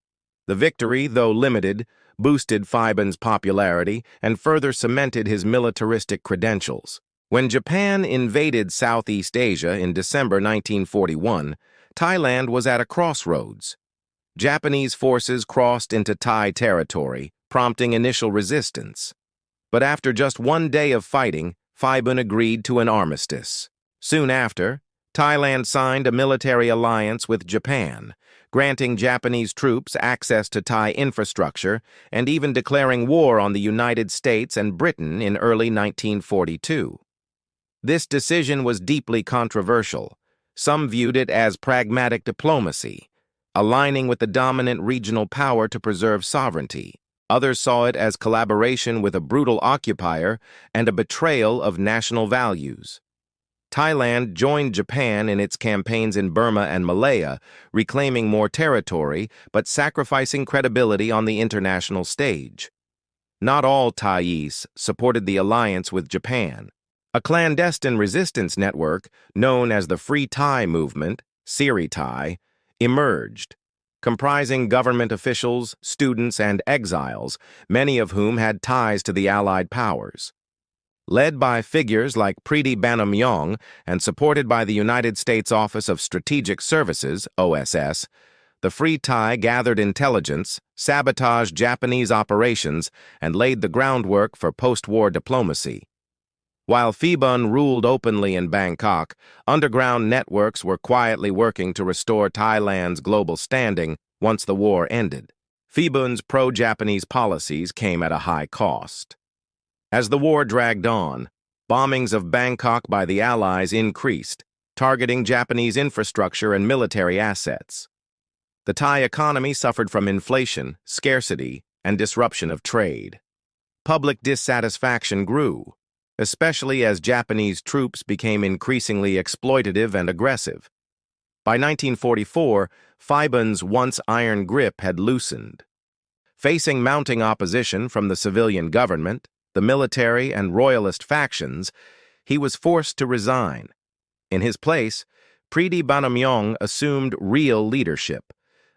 The victory, though limited, boosted Pheban's popularity and further cemented his militaristic credentials. When Japan invaded Southeast Asia in December 1941, Thailand was at a crossroads. Japanese forces crossed into Thai territory, prompting initial resistance. But after just one day of fighting, Pheban agreed to an armistice. Soon after, Thailand signed a military alliance with Japan, granting Japanese troops access to Thai infrastructure and even declaring war on the United States and Britain in early 1942. This decision was deeply controversial. Some viewed it as pragmatic diplomacy, aligning with the dominant regional power to preserve sovereignty. Others saw it as collaboration with a brutal occupier and a betrayal of national values. Thailand joined Japan in its campaigns in Burma and Malaya, reclaiming more territory but sacrificing credibility on the international stage. Not all Thais supported the alliance with Japan. A clandestine resistance network, known as the Free Thai Movement, Siri Thai, emerged, comprising government officials, students, and exiles, many of whom had ties to the Allied powers. Led by figures like Preeti Banamyong and supported by the United States Office of Strategic Services, OSS, the Free Thai gathered intelligence, sabotaged Japanese operations, and laid the groundwork for post-war diplomacy. While Pheban ruled openly in Bangkok, underground networks were quietly working to restore Thailand's global standing once the war ended. Pheban's pro-Japanese policies came at a high cost. As the war dragged on, bombings of Bangkok by the Allies increased, targeting Japanese infrastructure and military assets. The Thai economy suffered from inflation, scarcity, and disruption of trade. Public dissatisfaction grew, especially as Japanese troops became increasingly exploitative and aggressive. By 1944, Pheban's once iron grip had loosened. Facing mounting opposition from the civilian government, the military, and royalist factions, he was forced to resign. In his place, Preeti Banamyong assumed real leadership,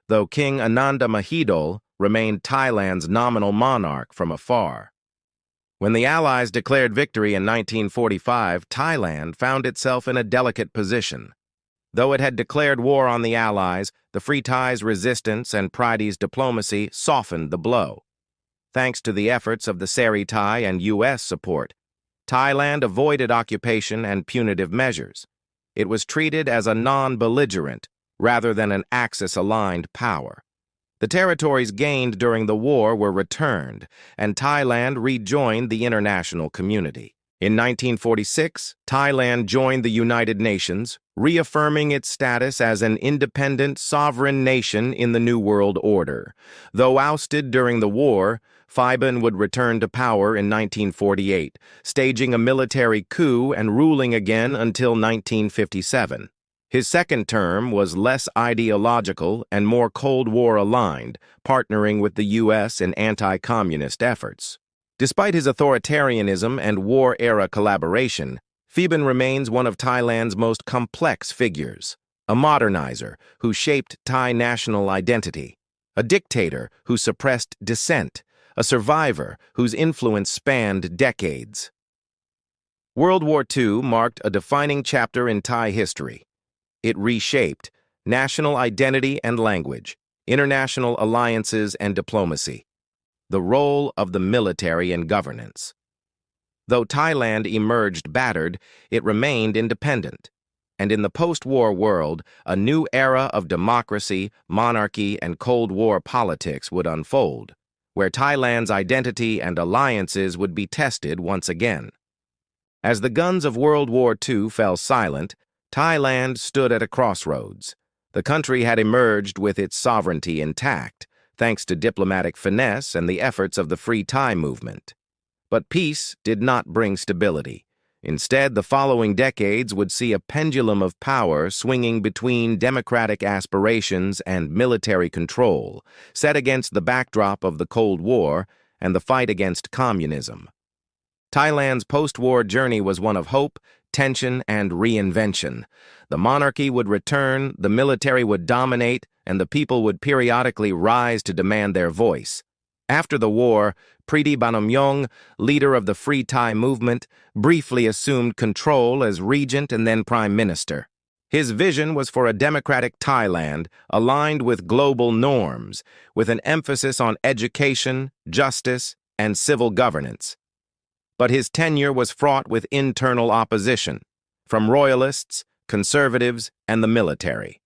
though King Ananda Mahidol remained Thailand's nominal monarch from afar. When the Allies declared victory in 1945, Thailand found itself in a delicate position. Though it had declared war on the Allies, the Free Thai's resistance and Preeti's diplomacy softened the blow. Thanks to the efforts of the Seri Thai and U.S. support, Thailand avoided occupation and punitive measures. It was treated as a non-belligerent rather than an Axis-aligned power. The territories gained during the war were returned, and Thailand rejoined the international community. In 1946, Thailand joined the United Nations, reaffirming its status as an independent, sovereign nation in the New World Order. Though ousted during the war, Pheban would return to power in 1948, staging a military coup and ruling again until 1957. His second term was less ideological and more Cold War-aligned, partnering with the U.S. in anti-communist efforts. Despite his authoritarianism and war-era collaboration, Pheban remains one of Thailand's most complex figures, a modernizer who shaped Thai national identity, a dictator who suppressed dissent, a survivor whose influence spanned decades. World War II marked a defining chapter in Thai history. It reshaped national identity and language, international alliances and diplomacy, the role of the military in governance. Though Thailand emerged battered, it remained independent. And in the post-war world, a new era of democracy, monarchy, and Cold War politics would unfold, where Thailand's identity and alliances would be tested once again. As the guns of World War II fell silent, Thailand stood at a crossroads. The country had emerged with its sovereignty intact, thanks to diplomatic finesse and the efforts of the Free Thai movement. But peace did not bring stability. Instead, the following decades would see a pendulum of power swinging between democratic aspirations and military control, set against the backdrop of the Cold War and the fight against communism. Thailand's post-war journey was one of hope, tension, and reinvention. The monarchy would return, the military would dominate, and the people would periodically rise to demand their voice. After the war, Preeti Banomyong, leader of the Free Thai movement, briefly assumed control as regent and then prime minister. His vision was for a democratic Thailand aligned with global norms, with an emphasis on education, justice, and civil governance. But his tenure was fraught with internal opposition, from royalists, conservatives, and the military.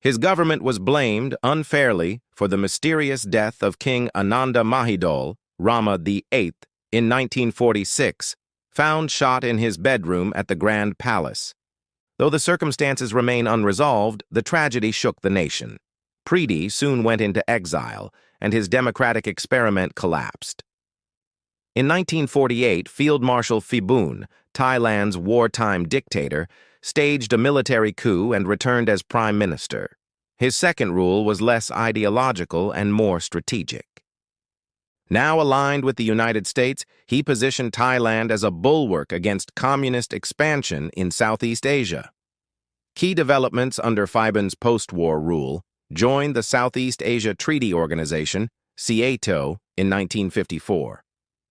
His government was blamed, unfairly, for the mysterious death of King Ananda Mahidol, Rama VIII, in 1946, found shot in his bedroom at the Grand Palace. Though the circumstances remain unresolved, the tragedy shook the nation. Preeti soon went into exile, and his democratic experiment collapsed. In 1948, Field Marshal Phibun, Thailand's wartime dictator, staged a military coup and returned as prime minister. His second rule was less ideological and more strategic. Now aligned with the United States, he positioned Thailand as a bulwark against communist expansion in Southeast Asia. Key developments under Phibun's post-war rule joined the Southeast Asia Treaty Organization, SEATO, in 1954.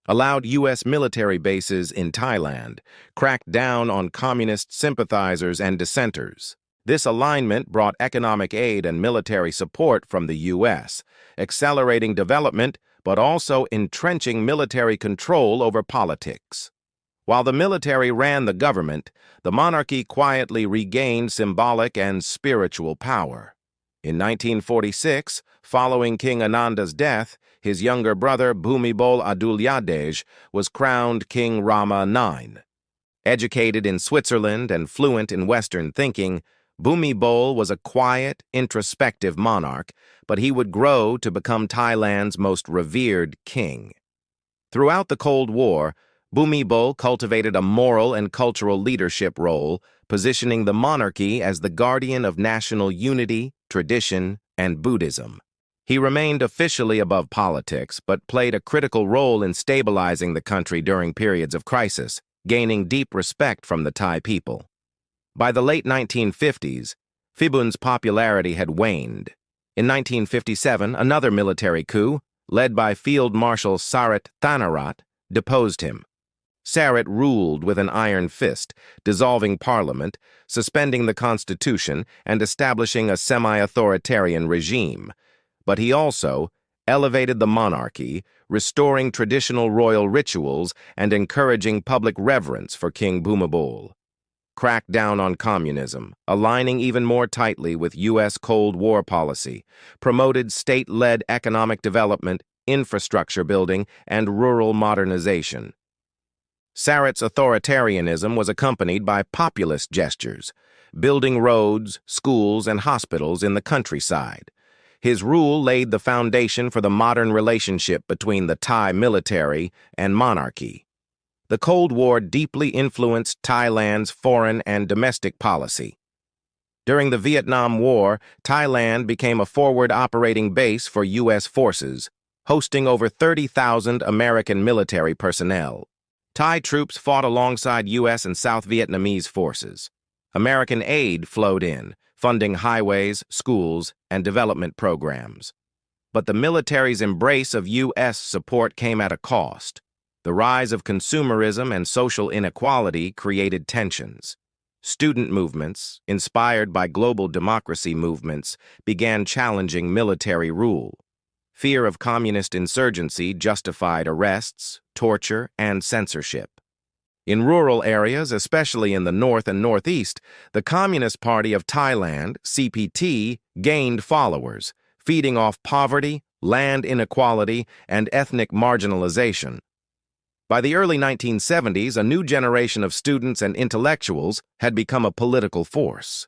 Allowed U.S. military bases in Thailand, cracked down on communist sympathizers and dissenters. This alignment brought economic aid and military support from the U.S., accelerating development but also entrenching military control over politics. While the military ran the government, the monarchy quietly regained symbolic and spiritual power. In 1946, following King Ananda's death, his younger brother Bhumibol Adulyadej was crowned King Rama IX. Educated in Switzerland and fluent in Western thinking, Bhumibol was a quiet, introspective monarch, but he would grow to become Thailand's most revered king. Throughout the Cold War, Bhumibol cultivated a moral and cultural leadership role, positioning the monarchy as the guardian of national unity, tradition, and Buddhism. He remained officially above politics, but played a critical role in stabilizing the country during periods of crisis, gaining deep respect from the Thai people. By the late 1950s, Phibun's popularity had waned. In 1957, another military coup, led by Field Marshal Sarit Thanarat, deposed him. Sarit ruled with an iron fist, dissolving parliament, suspending the constitution, and establishing a semi-authoritarian regime. But he also elevated the monarchy, restoring traditional royal rituals and encouraging public reverence for King Bhumibol. Cracked down on communism, aligning even more tightly with U.S. Cold War policy, promoted state-led economic development, infrastructure building, and rural modernization. Sarit's authoritarianism was accompanied by populist gestures, building roads, schools, and hospitals in the countryside. His rule laid the foundation for the modern relationship between the Thai military and monarchy. The Cold War deeply influenced Thailand's foreign and domestic policy. During the Vietnam War, Thailand became a forward operating base for U.S. forces, hosting over 30,000 American military personnel. Thai troops fought alongside U.S. and South Vietnamese forces. American aid flowed in, funding highways, schools, and development programs. But the military's embrace of U.S. support came at a cost. The rise of consumerism and social inequality created tensions. Student movements, inspired by global democracy movements, began challenging military rule. Fear of communist insurgency justified arrests, torture, and censorship. In rural areas, especially in the north and northeast, the Communist Party of Thailand, CPT, gained followers, feeding off poverty, land inequality, and ethnic marginalization. By the early 1970s, a new generation of students and intellectuals had become a political force.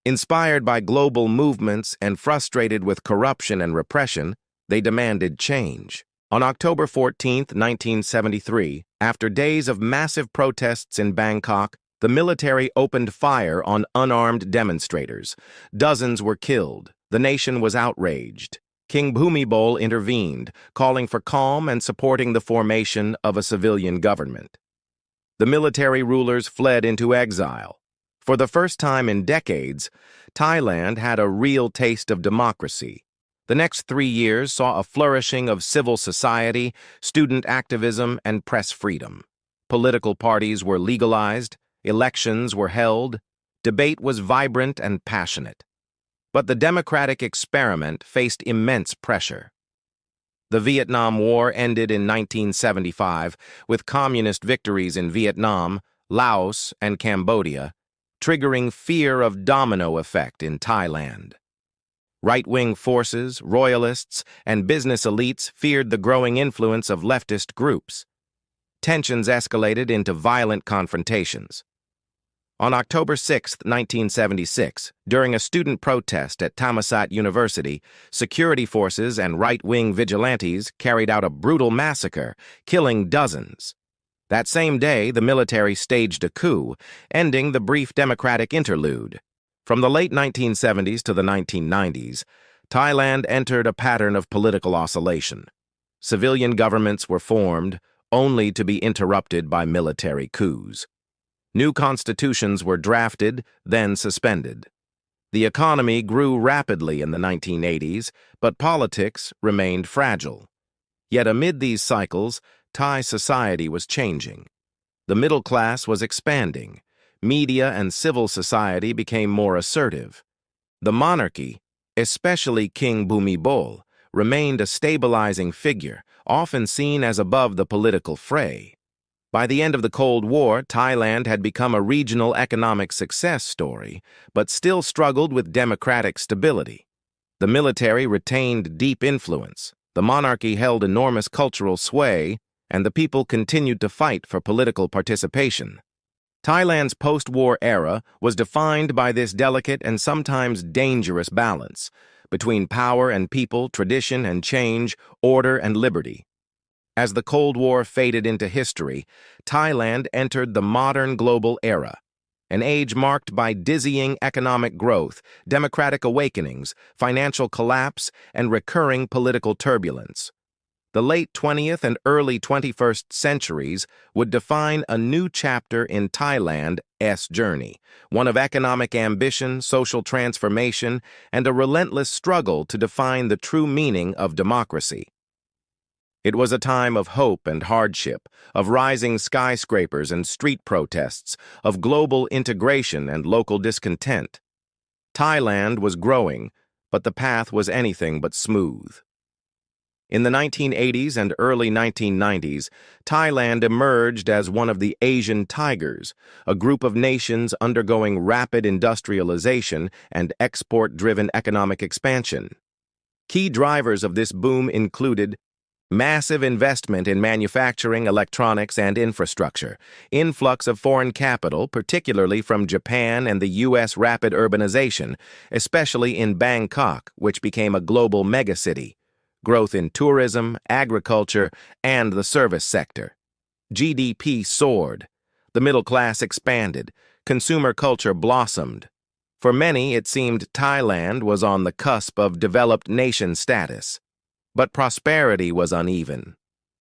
Inspired by global movements and frustrated with corruption and repression, they demanded change. On October 14, 1973, after days of massive protests in Bangkok, the military opened fire on unarmed demonstrators. Dozens were killed. The nation was outraged. King Bhumibol intervened, calling for calm and supporting the formation of a civilian government. The military rulers fled into exile. For the first time in decades, Thailand had a real taste of democracy. The next 3 years saw a flourishing of civil society, student activism, and press freedom. Political parties were legalized, elections were held, debate was vibrant and passionate. But the democratic experiment faced immense pressure. The Vietnam War ended in 1975 with communist victories in Vietnam, Laos, and Cambodia, triggering fear of domino effect in Thailand. Right-wing forces, royalists, and business elites feared the growing influence of leftist groups. Tensions escalated into violent confrontations. On October 6, 1976, during a student protest at Thammasat University, security forces and right-wing vigilantes carried out a brutal massacre, killing dozens. That same day, the military staged a coup, ending the brief democratic interlude. From the late 1970s to the 1990s, Thailand entered a pattern of political oscillation. Civilian governments were formed, only to be interrupted by military coups. New constitutions were drafted, then suspended. The economy grew rapidly in the 1980s, but politics remained fragile. Yet amid these cycles, Thai society was changing. The middle class was expanding. Media and civil society became more assertive. The monarchy, especially King Bhumibol, remained a stabilizing figure, often seen as above the political fray. By the end of the Cold War, Thailand had become a regional economic success story, but still struggled with democratic stability. The military retained deep influence, the monarchy held enormous cultural sway, and the people continued to fight for political participation. Thailand's post-war era was defined by this delicate and sometimes dangerous balance between power and people, tradition and change, order and liberty. As the Cold War faded into history, Thailand entered the modern global era, an age marked by dizzying economic growth, democratic awakenings, financial collapse, and recurring political turbulence. The late 20th and early 21st centuries would define a new chapter in Thailand's journey, one of economic ambition, social transformation, and a relentless struggle to define the true meaning of democracy. It was a time of hope and hardship, of rising skyscrapers and street protests, of global integration and local discontent. Thailand was growing, but the path was anything but smooth. In the 1980s and early 1990s, Thailand emerged as one of the Asian tigers, a group of nations undergoing rapid industrialization and export-driven economic expansion. Key drivers of this boom included massive investment in manufacturing, electronics, and infrastructure, influx of foreign capital, particularly from Japan and the U.S. rapid urbanization, especially in Bangkok, which became a global megacity, growth in tourism, agriculture, and the service sector. GDP soared. The middle class expanded. Consumer culture blossomed. For many, it seemed Thailand was on the cusp of developed nation status. But prosperity was uneven.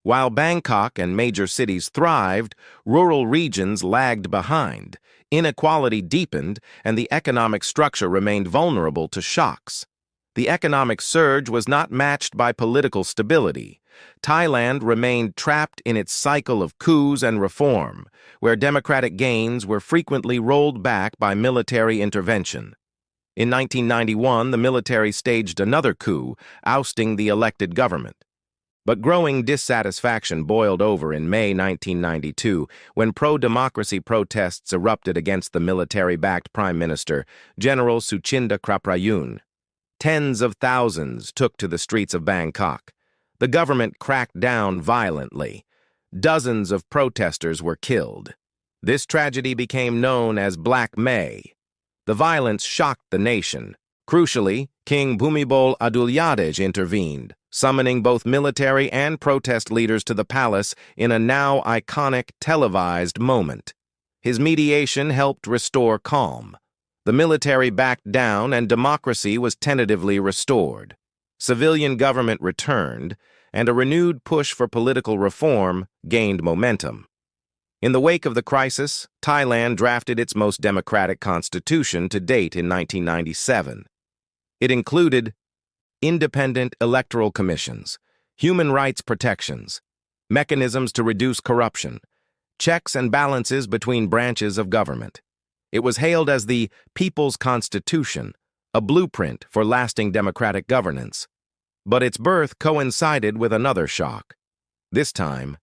While Bangkok and major cities thrived, rural regions lagged behind. Inequality deepened, and the economic structure remained vulnerable to shocks. The economic surge was not matched by political stability. Thailand remained trapped in its cycle of coups and reform, where democratic gains were frequently rolled back by military intervention. In 1991, the military staged another coup, ousting the elected government. But growing dissatisfaction boiled over in May 1992 when pro-democracy protests erupted against the military-backed Prime Minister, General Suchinda Kraprayun. Tens of thousands took to the streets of Bangkok. The government cracked down violently. Dozens of protesters were killed. This tragedy became known as Black May. The violence shocked the nation. Crucially, King Bhumibol Adulyadej intervened, summoning both military and protest leaders to the palace in a now iconic televised moment. His mediation helped restore calm. The military backed down and democracy was tentatively restored. Civilian government returned, and a renewed push for political reform gained momentum. In the wake of the crisis, Thailand drafted its most democratic constitution to date in 1997. It included independent electoral commissions, human rights protections, mechanisms to reduce corruption, checks and balances between branches of government. It was hailed as the People's Constitution, a blueprint for lasting democratic governance. But its birth coincided with another shock, this time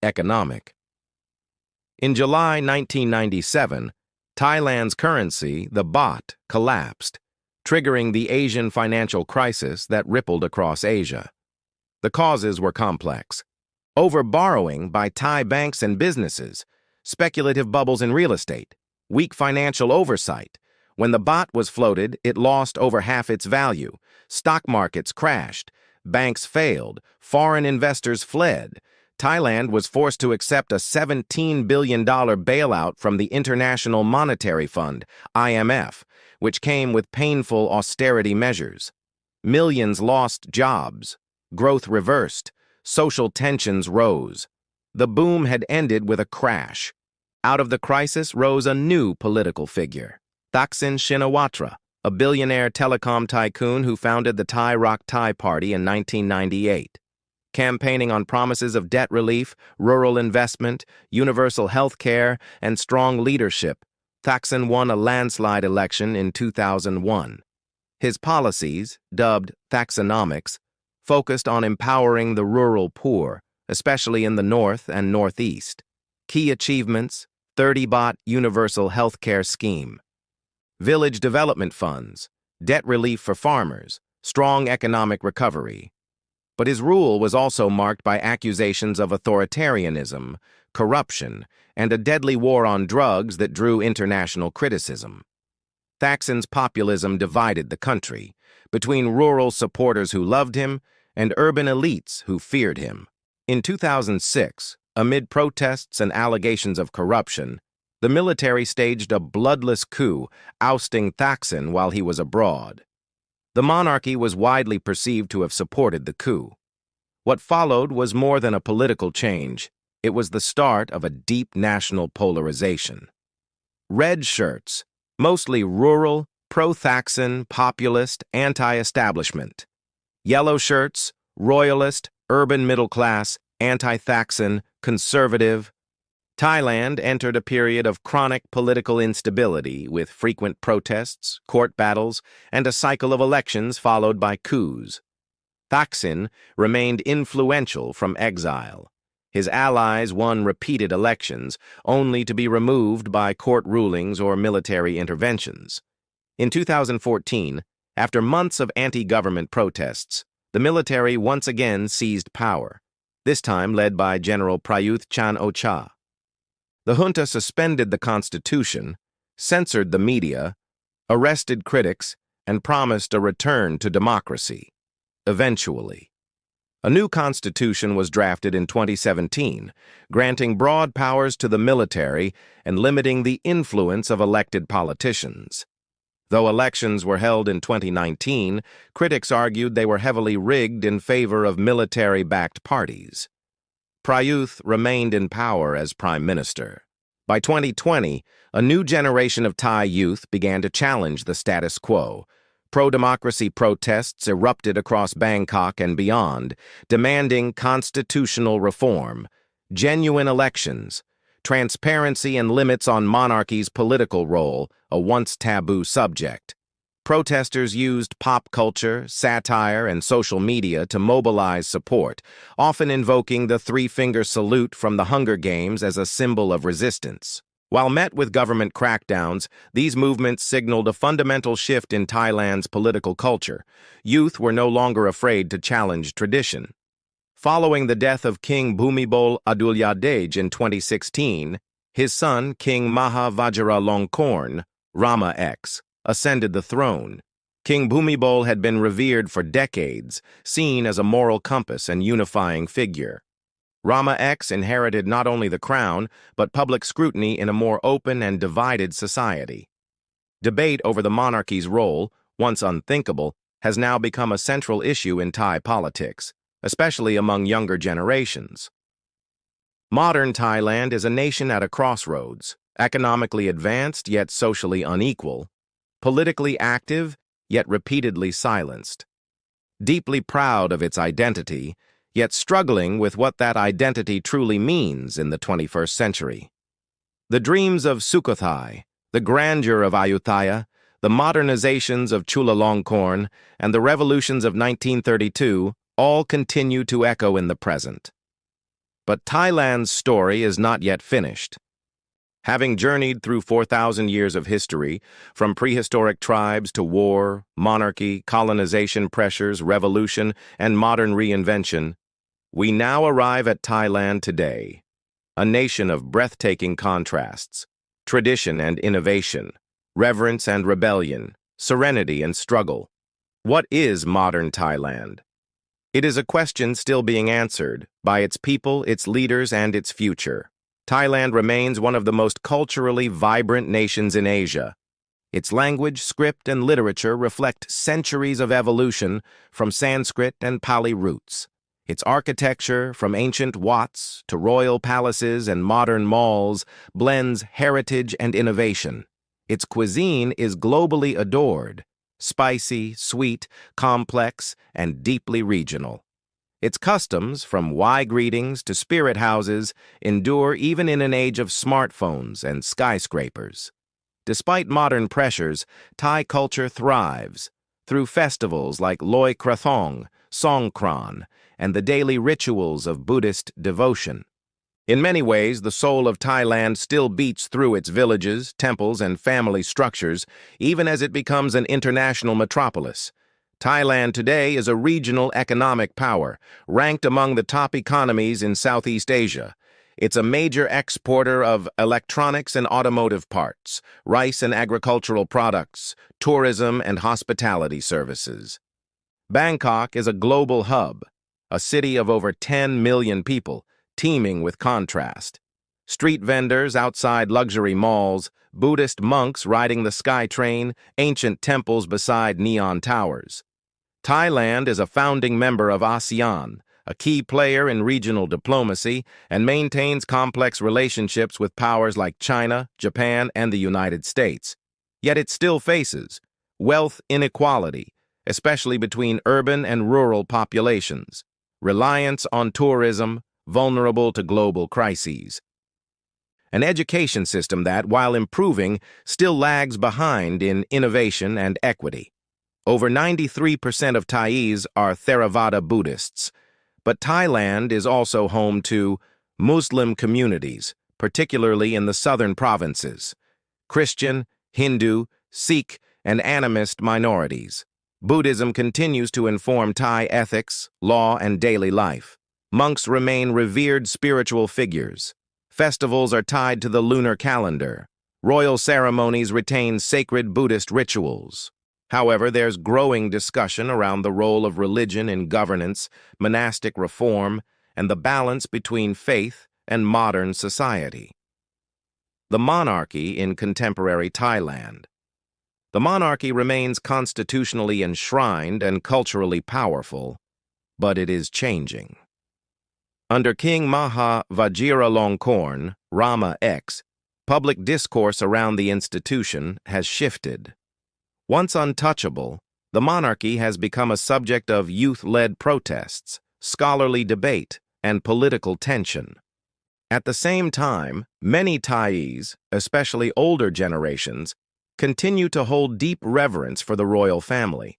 economic. In July 1997, Thailand's currency, the baht, collapsed, triggering the Asian financial crisis that rippled across Asia. The causes were complex. Overborrowing by Thai banks and businesses, speculative bubbles in real estate, weak financial oversight. When the baht was floated, it lost over half its value. Stock markets crashed. Banks failed. Foreign investors fled. Thailand was forced to accept a $17 billion bailout from the International Monetary Fund, IMF, which came with painful austerity measures. Millions lost jobs. Growth reversed. Social tensions rose. The boom had ended with a crash. Out of the crisis rose a new political figure, Thaksin Shinawatra, a billionaire telecom tycoon who founded the Thai Rock Thai Party in 1998. Campaigning on promises of debt relief, rural investment, universal health care, and strong leadership, Thaksin won a landslide election in 2001. His policies, dubbed Thaksinomics, focused on empowering the rural poor, especially in the north and northeast. Key achievements: 30 baht universal health care scheme, village development funds, debt relief for farmers, strong economic recovery. But his rule was also marked by accusations of authoritarianism, corruption, and a deadly war on drugs that drew international criticism. Thaksin's populism divided the country, between rural supporters who loved him and urban elites who feared him. In 2006, amid protests and allegations of corruption, the military staged a bloodless coup, ousting Thaksin while he was abroad. The monarchy was widely perceived to have supported the coup. What followed was more than a political change. It was the start of a deep national polarization. Red shirts, mostly rural, pro-Thaksin, populist, anti-establishment. Yellow shirts, royalist, urban middle class, anti-Thaksin, conservative. Thailand entered a period of chronic political instability with frequent protests, court battles, and a cycle of elections followed by coups. Thaksin remained influential from exile. His allies won repeated elections, only to be removed by court rulings or military interventions. In 2014, after months of anti-government protests, the military once again seized power, this time led by General Prayuth Chan-o-cha. The junta suspended the constitution, censored the media, arrested critics, and promised a return to democracy. Eventually, a new constitution was drafted in 2017, granting broad powers to the military and limiting the influence of elected politicians. Though elections were held in 2019, critics argued they were heavily rigged in favor of military-backed parties. Prayuth remained in power as prime minister. By 2020, a new generation of Thai youth began to challenge the status quo, Pro-democracy protests erupted across Bangkok and beyond, demanding constitutional reform, genuine elections, transparency and limits on monarchy's political role, a once taboo subject. Protesters used pop culture, satire, and social media to mobilize support, often invoking the three-finger salute from the Hunger Games as a symbol of resistance. While met with government crackdowns, these movements signaled a fundamental shift in Thailand's political culture. Youth were no longer afraid to challenge tradition. Following the death of King Bhumibol Adulyadej in 2016, his son, King Maha Vajiralongkorn, Rama X, ascended the throne. King Bhumibol had been revered for decades, seen as a moral compass and unifying figure. Rama X inherited not only the crown, but public scrutiny in a more open and divided society. Debate over the monarchy's role, once unthinkable, has now become a central issue in Thai politics, especially among younger generations. Modern Thailand is a nation at a crossroads, economically advanced yet socially unequal, politically active yet repeatedly silenced, deeply proud of its identity, yet struggling with what that identity truly means in the 21st century. The dreams of Sukhothai, the grandeur of Ayutthaya, the modernizations of Chulalongkorn, and the revolutions of 1932 all continue to echo in the present. But Thailand's story is not yet finished. Having journeyed through 4,000 years of history, from prehistoric tribes to war, monarchy, colonization pressures, revolution, and modern reinvention, we now arrive at Thailand today, a nation of breathtaking contrasts, tradition and innovation, reverence and rebellion, serenity and struggle. What is modern Thailand? It is a question still being answered by its people, its leaders, and its future. Thailand remains one of the most culturally vibrant nations in Asia. Its language, script, and literature reflect centuries of evolution from Sanskrit and Pali roots. Its architecture, from ancient Wats to royal palaces and modern malls, blends heritage and innovation. Its cuisine is globally adored, spicy, sweet, complex, and deeply regional. Its customs, from Y greetings to spirit houses, endure even in an age of smartphones and skyscrapers. Despite modern pressures, Thai culture thrives through festivals like Loi Krathong, Songkran, and the daily rituals of Buddhist devotion. In many ways, the soul of Thailand still beats through its villages, temples, and family structures, even as it becomes an international metropolis. Thailand today is a regional economic power, ranked among the top economies in Southeast Asia. It's a major exporter of electronics and automotive parts, rice and agricultural products, tourism and hospitality services. Bangkok is a global hub, a city of over 10 million people, teeming with contrast. Street vendors outside luxury malls, Buddhist monks riding the sky train, ancient temples beside neon towers. Thailand is a founding member of ASEAN, a key player in regional diplomacy, and maintains complex relationships with powers like China, Japan, and the United States. Yet it still faces wealth inequality, especially between urban and rural populations, reliance on tourism, vulnerable to global crises. An education system that, while improving, still lags behind in innovation and equity. Over 93% of Thais are Theravada Buddhists, but Thailand is also home to Muslim communities, particularly in the southern provinces, Christian, Hindu, Sikh, and animist minorities. Buddhism continues to inform Thai ethics, law, and daily life. Monks remain revered spiritual figures. Festivals are tied to the lunar calendar. Royal ceremonies retain sacred Buddhist rituals. However, there's growing discussion around the role of religion in governance, monastic reform, and the balance between faith and modern society. The monarchy in contemporary Thailand. The monarchy remains constitutionally enshrined and culturally powerful, but it is changing. Under King Maha Vajiralongkorn, Rama X, public discourse around the institution has shifted. Once untouchable, The monarchy has become a subject of youth-led protests, scholarly debate, and political tension. At the same time, many Thais, especially older generations, continue to hold deep reverence for the royal family.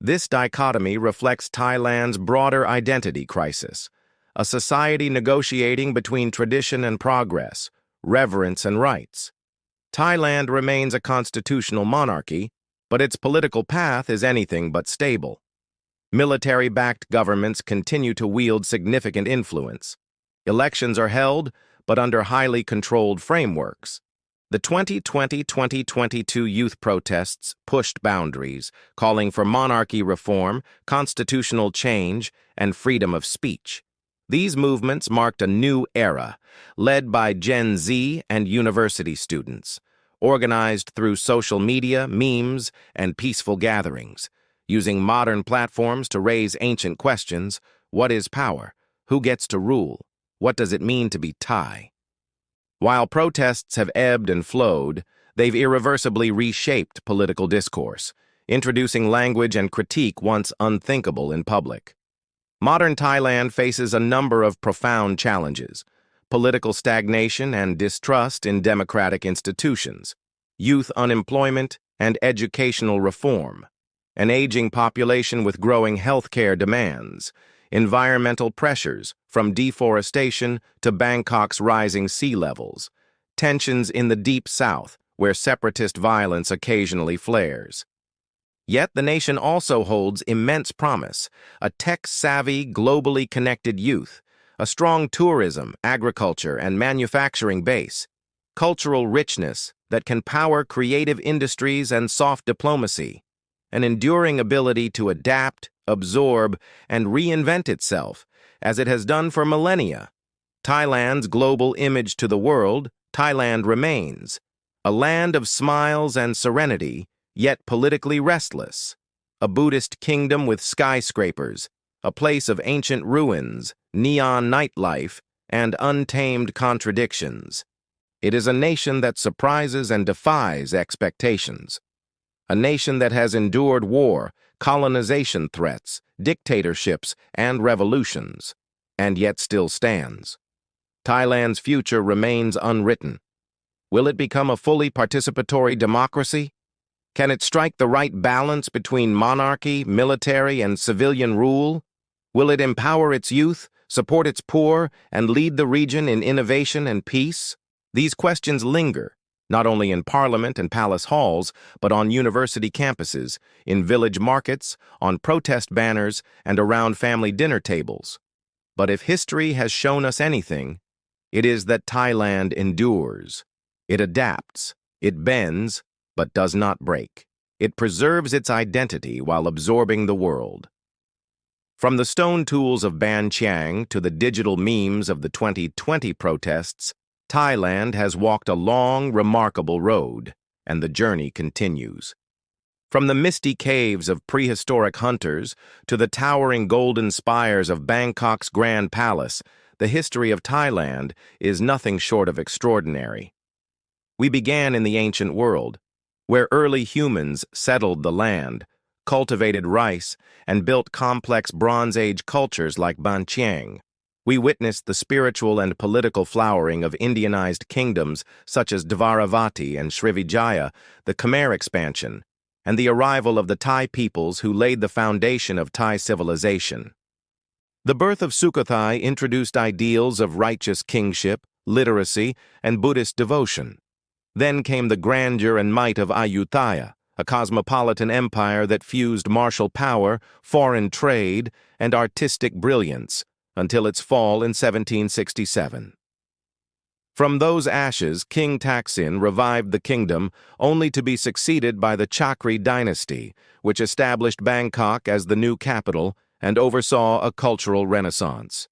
This dichotomy reflects Thailand's broader identity crisis, a society negotiating between tradition and progress, reverence and rights. Thailand remains a constitutional monarchy, but its political path is anything but stable. Military-backed governments continue to wield significant influence. Elections are held, but under highly controlled frameworks. The 2020-2022 youth protests pushed boundaries, calling for monarchy reform, constitutional change, and freedom of speech. These movements marked a new era, led by Gen Z and university students, organized through social media, memes, and peaceful gatherings, using modern platforms to raise ancient questions: what is power? Who gets to rule? What does it mean to be Thai? While protests have ebbed and flowed, they've irreversibly reshaped political discourse, introducing language and critique once unthinkable in public. Modern Thailand faces a number of profound challenges: political stagnation and distrust in democratic institutions, youth unemployment and educational reform, an aging population with growing healthcare demands, environmental pressures from deforestation to Bangkok's rising sea levels, tensions in the deep south where separatist violence occasionally flares. Yet the nation also holds immense promise: a tech-savvy, globally connected youth, a strong tourism, agriculture, and manufacturing base, cultural richness that can power creative industries and soft diplomacy, an enduring ability to adapt, absorb, and reinvent itself, as it has done for millennia. Thailand's global image to the world, Thailand remains a land of smiles and serenity, yet politically restless, a Buddhist kingdom with skyscrapers, a place of ancient ruins, neon nightlife, and untamed contradictions. It is a nation that surprises and defies expectations. A nation that has endured war, colonization threats, dictatorships, and revolutions, and yet still stands. Thailand's future remains unwritten. Will it become a fully participatory democracy? Can it strike the right balance between monarchy, military, and civilian rule? Will it empower its youth, support its poor, and lead the region in innovation and peace? These questions linger, not only in parliament and palace halls, but on university campuses, in village markets, on protest banners, and around family dinner tables. But if history has shown us anything, it is that Thailand endures. It adapts, it bends, but does not break. It preserves its identity while absorbing the world. From the stone tools of Ban Chiang to the digital memes of the 2020 protests, Thailand has walked a long, remarkable road, and the journey continues. From the misty caves of prehistoric hunters to the towering golden spires of Bangkok's Grand Palace, the history of Thailand is nothing short of extraordinary. We began in the ancient world, where early humans settled the land, cultivated rice, and built complex Bronze Age cultures like Ban Chiang. We witnessed the spiritual and political flowering of Indianized kingdoms such as Dvaravati and Srivijaya, the Khmer expansion, and the arrival of the Thai peoples who laid the foundation of Thai civilization. The birth of Sukhothai introduced ideals of righteous kingship, literacy, and Buddhist devotion. Then came the grandeur and might of Ayutthaya, a cosmopolitan empire that fused martial power, foreign trade, and artistic brilliance, until its fall in 1767. From those ashes, King Taksin revived the kingdom, only to be succeeded by the Chakri dynasty, which established Bangkok as the new capital and oversaw a cultural renaissance.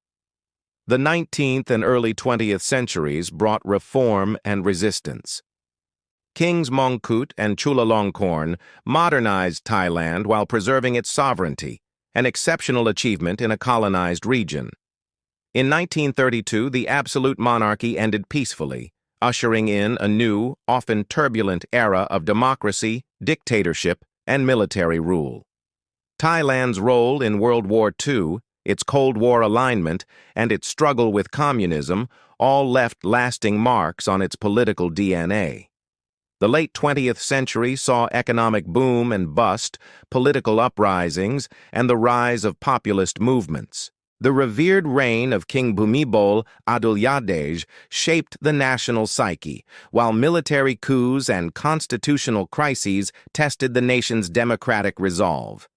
The 19th and early 20th centuries brought reform and resistance. Kings Mongkut and Chulalongkorn modernized Thailand while preserving its sovereignty, an exceptional achievement in a colonized region. In 1932, the absolute monarchy ended peacefully, ushering in a new, often turbulent era of democracy, dictatorship, and military rule. Thailand's role in World War II, its Cold War alignment, and its struggle with communism all left lasting marks on its political DNA. The late 20th century saw economic boom and bust, political uprisings, and the rise of populist movements. The revered reign of King Bhumibol Adulyadej shaped the national psyche, while military coups and constitutional crises tested the nation's democratic resolve.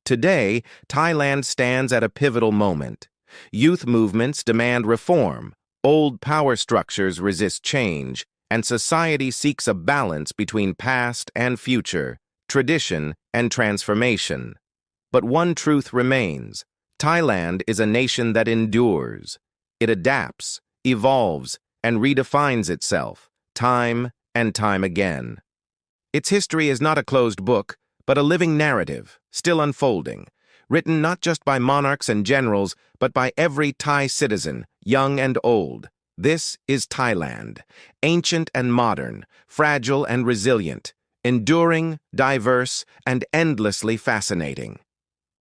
Today, Thailand stands at a pivotal moment. Youth movements demand reform, old power structures resist change, and society seeks a balance between past and future, tradition and transformation. But one truth remains: Thailand is a nation that endures. It adapts, evolves, and redefines itself, time and time again. Its history is not a closed book, but a living narrative, still unfolding, written not just by monarchs and generals, but by every Thai citizen, young and old. This is Thailand, ancient and modern, fragile and resilient, enduring, diverse, and endlessly fascinating.